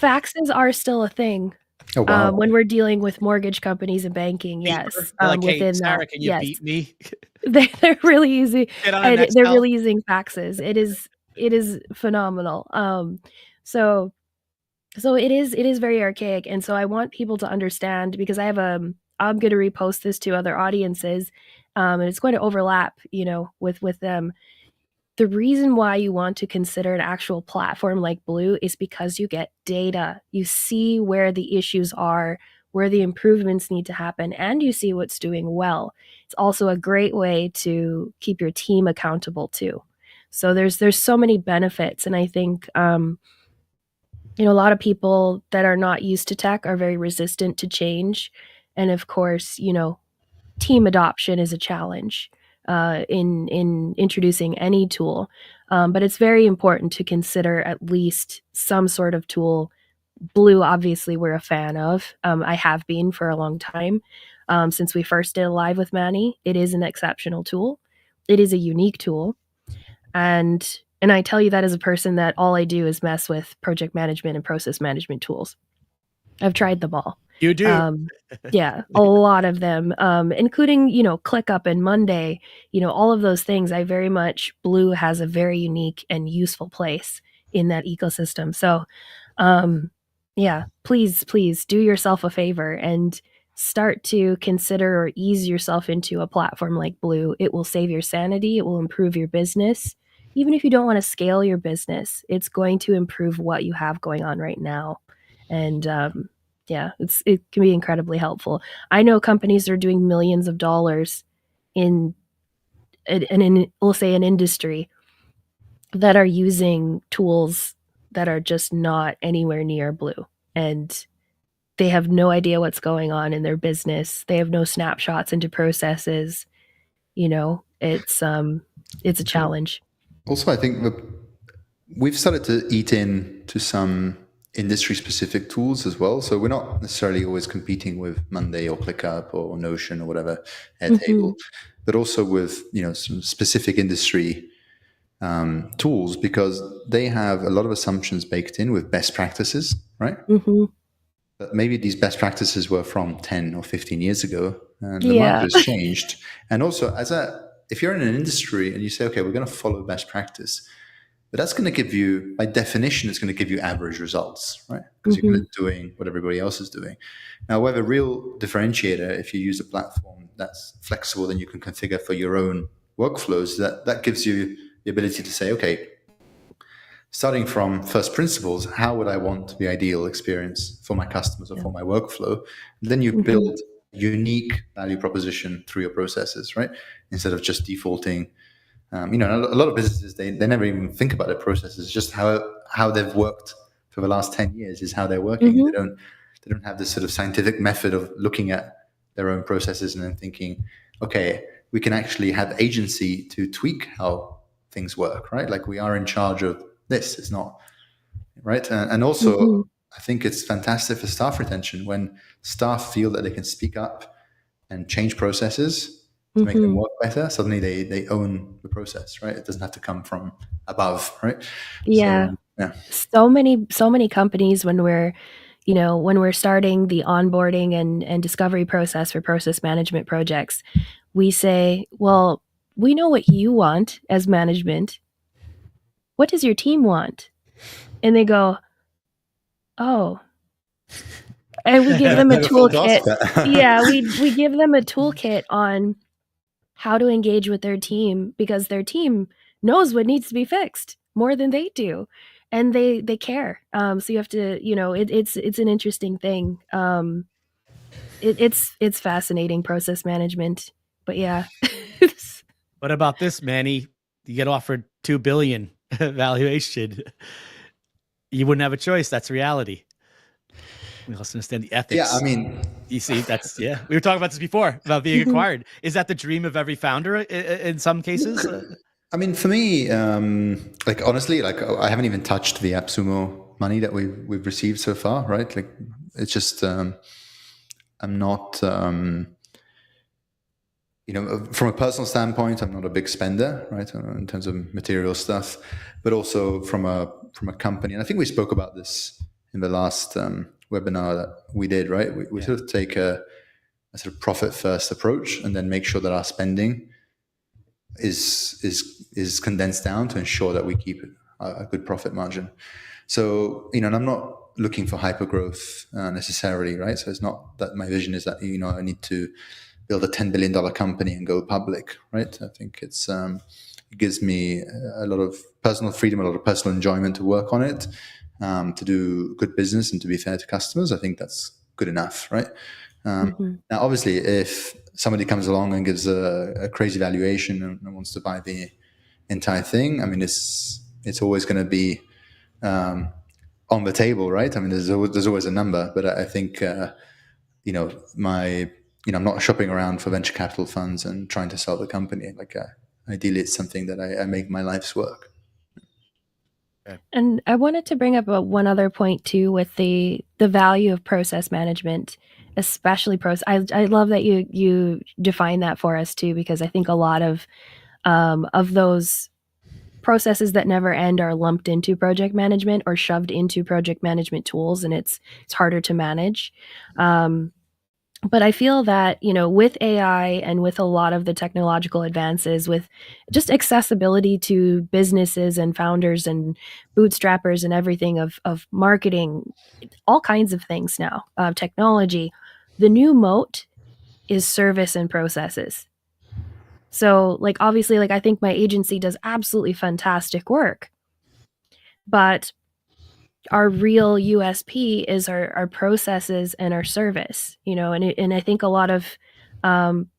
S3: Faxes are still a thing.
S2: Oh, wow.
S3: When we're dealing with mortgage companies and banking, yes.
S4: Like, hey, Sarah, can you beat me?
S3: They're really easy. They're really using faxes. It is phenomenal. So it is very archaic, and so I want people to understand, because I'm going to repost this to other audiences, and it's going to overlap, with them. The reason why you want to consider an actual platform like Blue is because you get data. You see where the issues are, where the improvements need to happen, and you see what's doing well. It's also a great way to keep your team accountable too. So there's so many benefits, and I think a lot of people that are not used to tech are very resistant to change, and of course, team adoption is a challenge in introducing any tool, but it's very important to consider at least some sort of tool. Blue, obviously, we're a fan of. I have been for a long time, since we first did a live with Manny. It is an exceptional tool. It is a unique tool, and I tell you that as a person that all I do is mess with project management and process management tools. I've tried them all.
S4: You do?
S3: Yeah, a lot of them, including, ClickUp and Monday, all of those things. Blue has a very unique and useful place in that ecosystem. So, yeah, please do yourself a favor and start to consider or ease yourself into a platform like Blue. It will save your sanity. It will improve your business. Even if you don't want to scale your business, it's going to improve what you have going on right now. And, yeah, it can be incredibly helpful. I know companies are doing millions of dollars in we'll say an industry that are using tools that are just not anywhere near Blue, and they have no idea what's going on in their business. They have no snapshots into processes. It's a challenge.
S2: Also, I think we've started to eat into some industry-specific tools as well. So we're not necessarily always competing with Monday or ClickUp or Notion or whatever, Airtable, but also with some specific industry tools, because they have a lot of assumptions baked in with best practices, right? But maybe these best practices were from 10 or 15 years ago, and the market has changed. And also, if you're in an industry and you say, okay, we're going to follow best practice, But that's going to give you, by definition, it's going to give you average results, right? Because you're kind of doing what everybody else is doing. Now, we have a real differentiator if you use a platform that's flexible, then you can configure for your own workflows. That gives you the ability to say, okay, starting from first principles, how would I want the ideal experience for my customers or for my workflow? And then you build a unique value proposition through your processes, right? Instead of just defaulting. A lot of businesses, they never even think about their processes. It's just how they've worked for the last 10 years is how they're working. They don't have this sort of scientific method of looking at their own processes and then thinking, okay, we can actually have agency to tweak how things work, right? Like we are in charge of this. It's not right. And also, I think it's fantastic for staff retention when staff feel that they can speak up and change processes to make them work better. Suddenly they own the process, right? It doesn't have to come from above, right?
S3: Yeah. So many companies when we're starting the onboarding and discovery process for process management projects, we say, well, we know what you want as management. What does your team want? And they go, oh. And we give them a toolkit. Yeah, we give them a toolkit on how to engage with their team because their team knows what needs to be fixed more than they do. And they care. So you have to, it's an interesting thing. It's fascinating, process management. But yeah.
S4: What about this, Manny? You get offered $2 billion valuation. You wouldn't have a choice. That's reality. We also understand the ethics.
S2: Yeah, I mean,
S4: you see, that's we were talking about this before about being acquired. Is that the dream of every founder in some cases?
S2: I mean, for me, honestly, I haven't even touched the AppSumo money that we've received so far, right? Like, it's just I'm not. From a personal standpoint, I'm not a big spender, right, in terms of material stuff, but also from a company. And I think we spoke about this in the last webinar that we did, right? We sort of take a sort of profit first approach and then make sure that our spending is condensed down to ensure that we keep a good profit margin. So, and I'm not looking for hyper growth necessarily, right? So it's not that my vision is that, I need to build a $10 billion company and go public, right? I think it gives me a lot of personal freedom, a lot of personal enjoyment to work on it, to do good business and to be fair to customers. I think that's good enough, right? Now, obviously, if somebody comes along and gives a crazy valuation and wants to buy the entire thing, I mean, it's always going to be on the table, right? I mean, there's always a number, but I think, I'm not shopping around for venture capital funds and trying to sell the company. Like, ideally, it's something that I make my life's work.
S3: And I wanted to bring up one other point too, with the value of process management, especially process. I love that you define that for us too, because I think a lot of those processes that never end are lumped into project management or shoved into project management tools, and it's harder to manage. But I feel that, with AI and with a lot of the technological advances, with just accessibility to businesses and founders and bootstrappers and everything of marketing, all kinds of things now, technology, the new moat is service and processes. So, obviously, I think my agency does absolutely fantastic work, but our real USP is our processes and our service, and I think a lot of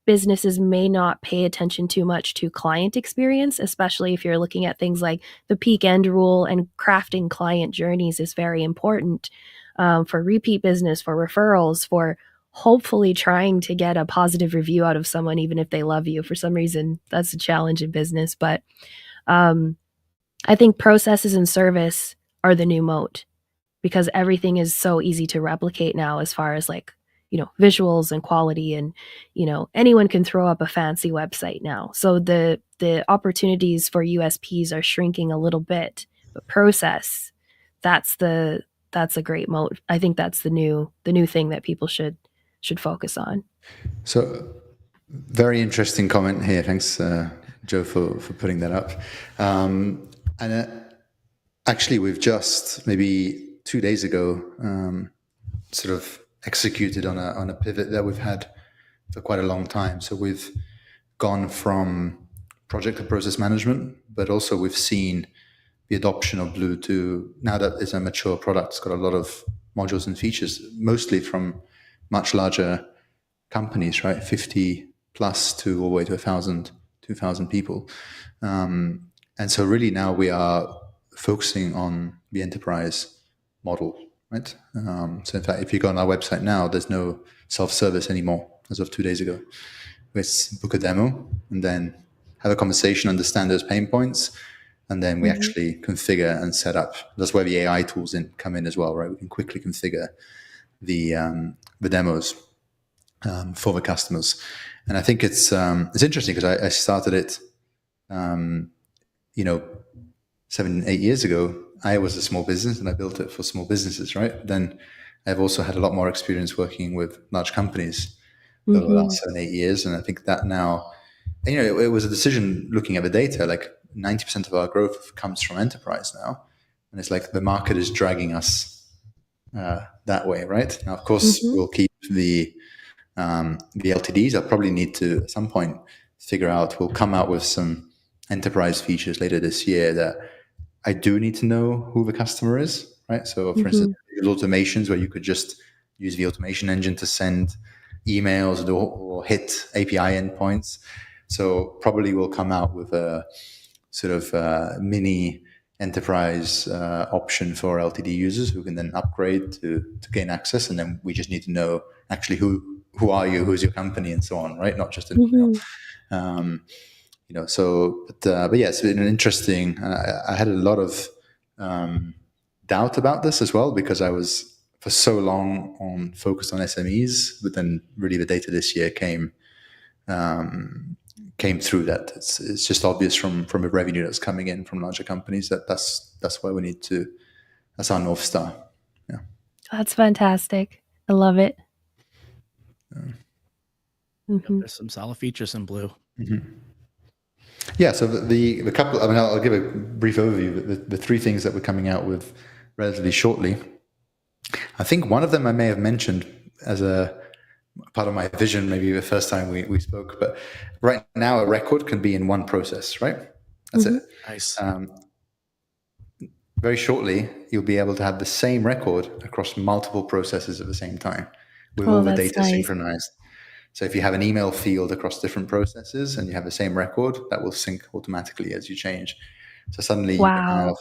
S3: businesses may not pay attention too much to client experience, especially if you're looking at things like the peak end rule, and crafting client journeys is very important for repeat business, for referrals, for hopefully trying to get a positive review out of someone, even if they love you. For some reason, that's a challenge in business, but I think processes and service are the new moat, because everything is so easy to replicate now, as far as visuals and quality, and anyone can throw up a fancy website now. So the opportunities for USPs are shrinking a little bit, but process, that's a great moat. I think that's the new thing that people should focus on.
S2: So, very interesting comment here. Thanks, Joe, for putting that up. And Actually, we've just maybe 2 days ago sort of executed on a pivot that we've had for quite a long time. So we've gone from project to process management, but also we've seen the adoption of Blue to now that it's a mature product. It's got a lot of modules and features, mostly from much larger companies, right? 50 plus to all the way to 1,000, 2,000 people. And so really now we are focusing on the enterprise model, right? So in fact, if you go on our website now, there's no self-service anymore as of 2 days ago. Let's book a demo and then have a conversation, understand those pain points, and then we actually configure and set up. That's where the AI tools come in as well, right? We can quickly configure the demos for the customers, and I think it's interesting because I started it, 7-8 years ago. I was a small business and I built it for small businesses, right? Then I've also had a lot more experience working with large companies over the last 7-8 years, and I think that now, it was a decision looking at the data. Like 90% of our growth comes from enterprise now, and it's like the market is dragging us that way, right? Now, of course, we'll keep the LTDs. I'll probably need to at some point figure out. We'll come out with some enterprise features later this year that I do need to know who the customer is, right? So, for instance, automations where you could just use the automation engine to send emails or hit API endpoints. So probably we'll come out with a sort of mini enterprise option for LTD users who can then upgrade to gain access. And then we just need to know actually who are you, who's your company, and so on, right? Not just an email. But yeah, it's been an interesting. I had a lot of doubt about this as well because I was for so long focused on SMEs, but then really the data this year came through that. It's just obvious from the revenue that's coming in from larger companies that's where we need to. That's our North Star. Yeah,
S3: that's fantastic. I love it.
S4: There's some solid features in Blue.
S2: Yeah, so the couple. I mean, I'll give a brief overview. The three things that we're coming out with relatively shortly. I think one of them I may have mentioned as a part of my vision, maybe the first time we spoke. But right now, a record can be in one process, right? That's it.
S4: Nice.
S2: Very shortly, you'll be able to have the same record across multiple processes at the same time with all the data synchronized. So if you have an email field across different processes and you have the same record, that will sync automatically as you change. So suddenly you can have,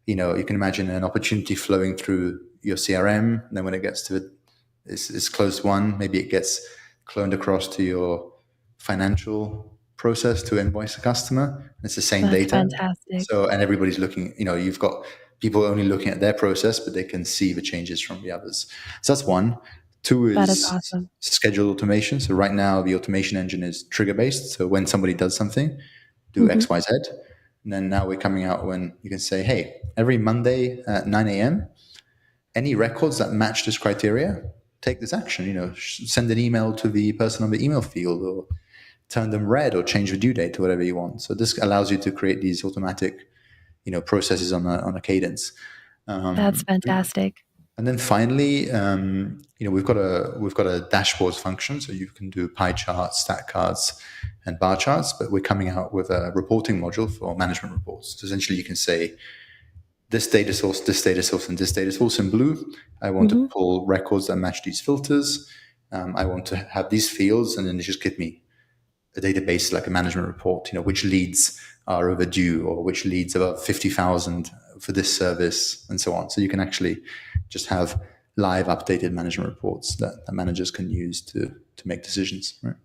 S2: you can imagine an opportunity flowing through your CRM. And then when it gets to it's closed one, maybe it gets cloned across to your financial process to invoice a customer. It's the same data.
S3: Fantastic.
S2: So, and everybody's looking, you've got people only looking at their process, but they can see the changes from the others. So that's one. Two is
S3: awesome.
S2: Scheduled automation. So right now the automation engine is trigger based. So when somebody does something, do X, Y, Z. And then now we're coming out when you can say, hey, every Monday at 9 a.m., any records that match this criteria, take this action. Send an email to the person on the email field or turn them red or change the due date to whatever you want. So this allows you to create these automatic, processes on a cadence.
S3: That's fantastic.
S2: And then finally, we've got a dashboards function, so you can do pie charts, stat cards, and bar charts. But we're coming out with a reporting module for management reports. So essentially, you can say this data source, and this data source in Blue. I want to pull records that match these filters. I want to have these fields, and then just give me a database like a management report. Which leads are overdue, or which leads above 50,000 for this service, and so on. So you can actually just have live updated management reports that managers can use to make decisions. Right?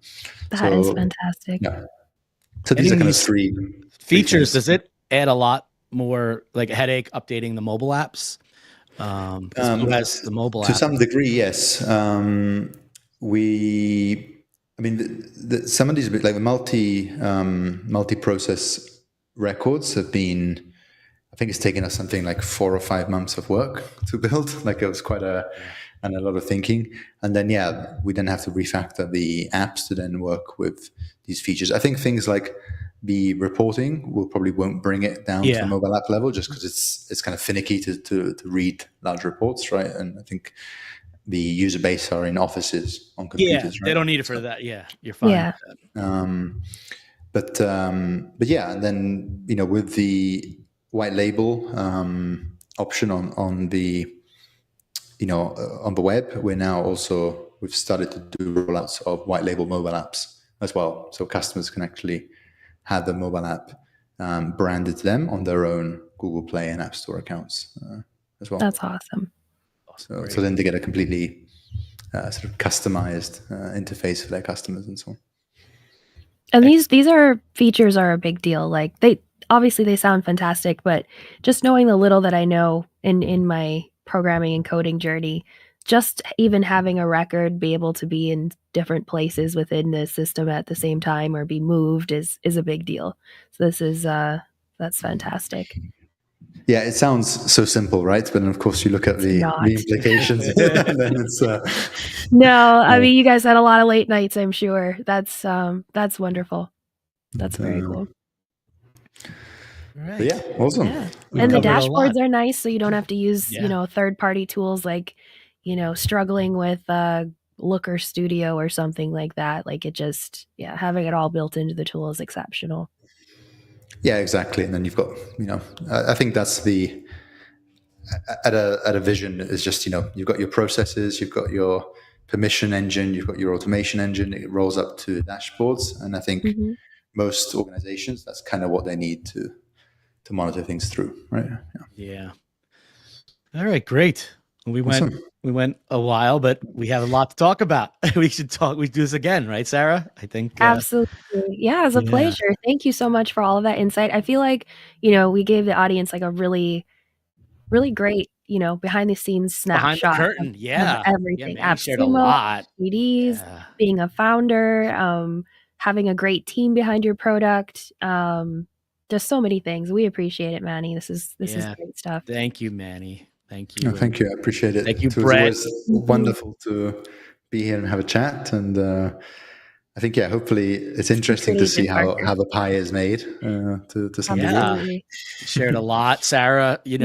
S3: That is fantastic.
S2: Yeah. So these are kind of three
S4: features. Does it add a lot more like a headache updating the mobile apps? Who has the mobile
S2: to
S4: app?
S2: some degree, yes. Some of these like the multi-process records have been. I think it's taken us something like 4 or 5 months of work to build. Like it was quite a lot of thinking. And then, we then have to refactor the apps to then work with these features. I think things like be reporting, we probably won't bring it down to a mobile app level, just because it's kind of finicky to read large reports, right? And I think the user base are in offices on computers, right?
S4: They don't need it for that. Yeah, you're fine.
S3: Yeah.
S2: But yeah, and then with the white label option on the on the web, we've started to do rollouts of white label mobile apps as well, so customers can actually have the mobile app branded to them on their own Google Play and App Store accounts as well.
S3: That's awesome.
S2: So then they get a completely sort of customized interface for their customers and so on.
S3: And these features are a big deal. Like they sound fantastic, but just knowing the little that I know in my programming and coding journey, just even having a record be able to be in different places within the system at the same time or be moved is a big deal. So this is that's fantastic.
S2: Yeah, it sounds so simple, right? But then of course you look at the implications, and then it's
S3: no. I mean, you guys had a lot of late nights, I'm sure. That's wonderful. That's very cool.
S2: Right. Yeah, awesome.
S3: Yeah. And the dashboards are nice, so you don't have to use third-party tools like struggling with Looker Studio or something like that. Like it just having it all built into the tool is exceptional.
S2: Yeah, exactly. And then you've got I think that's the at a vision is just you've got your processes, you've got your permission engine, you've got your automation engine. It rolls up to dashboards, and I think most organizations, that's kind of what they need to monitor things through, right?
S4: Yeah. All right, great. We went a while, but we have a lot to talk about. We should do this again, right, Sarah? I think
S3: absolutely. Yeah, it's a pleasure. Thank you so much for all of that insight. I feel like we gave the audience like a really, really great behind the scenes snapshot
S4: behind the curtain.
S3: of everything.
S4: Yeah, shared a lot.
S3: LTDs, being a founder, having a great team behind your product. Just so many things. We appreciate it, Manny. This is great stuff.
S4: Thank you, Manny. Thank you.
S2: No, thank you. I appreciate it.
S4: Thank you, Brett.
S2: It was wonderful to be here and have a chat. And I think, hopefully it's interesting to see how the pie is made to some degree.
S4: Shared a lot. Sarah, you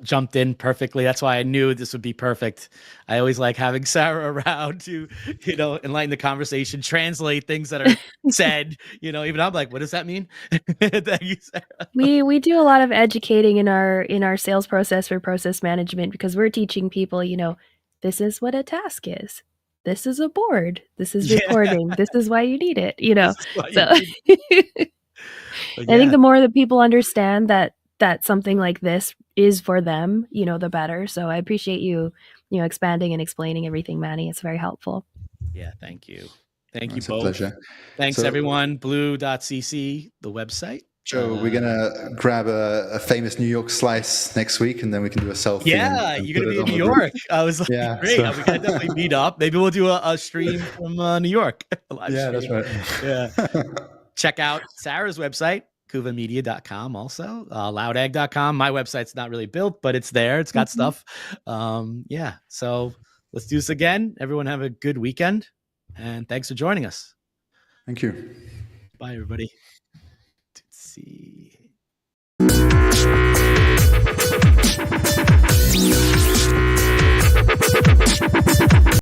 S4: jumped in perfectly. That's why I knew this would be perfect. I always like having Sarah around to, enlighten the conversation, translate things that are said, even I'm like, what does that mean? Thank you, Sarah.
S3: We do a lot of educating in our sales process for process management, because we're teaching people, this is what a task is. This is a board. This is recording. This is why you need it, I think the more that people understand that something like this is for them, the better. So I appreciate you, expanding and explaining everything, Manny. It's very helpful.
S4: Yeah, thank you. Thank you both. Pleasure. Thanks, everyone. Blue.cc, the website.
S2: Joe, we're going to grab a famous New York slice next week, and then we can do a selfie.
S4: Yeah, you're going to be in New York. I was like, great. So. We can definitely meet up. Maybe we'll do a stream from New York.
S2: Yeah, that's right.
S4: Yeah. Check out Sarah's website, kuvamedia.com also, loudegg.com. My website's not really built, but it's there. It's got stuff. So let's do this again. Everyone have a good weekend, and thanks for joining us.
S2: Thank you.
S4: Bye, everybody. Let's see.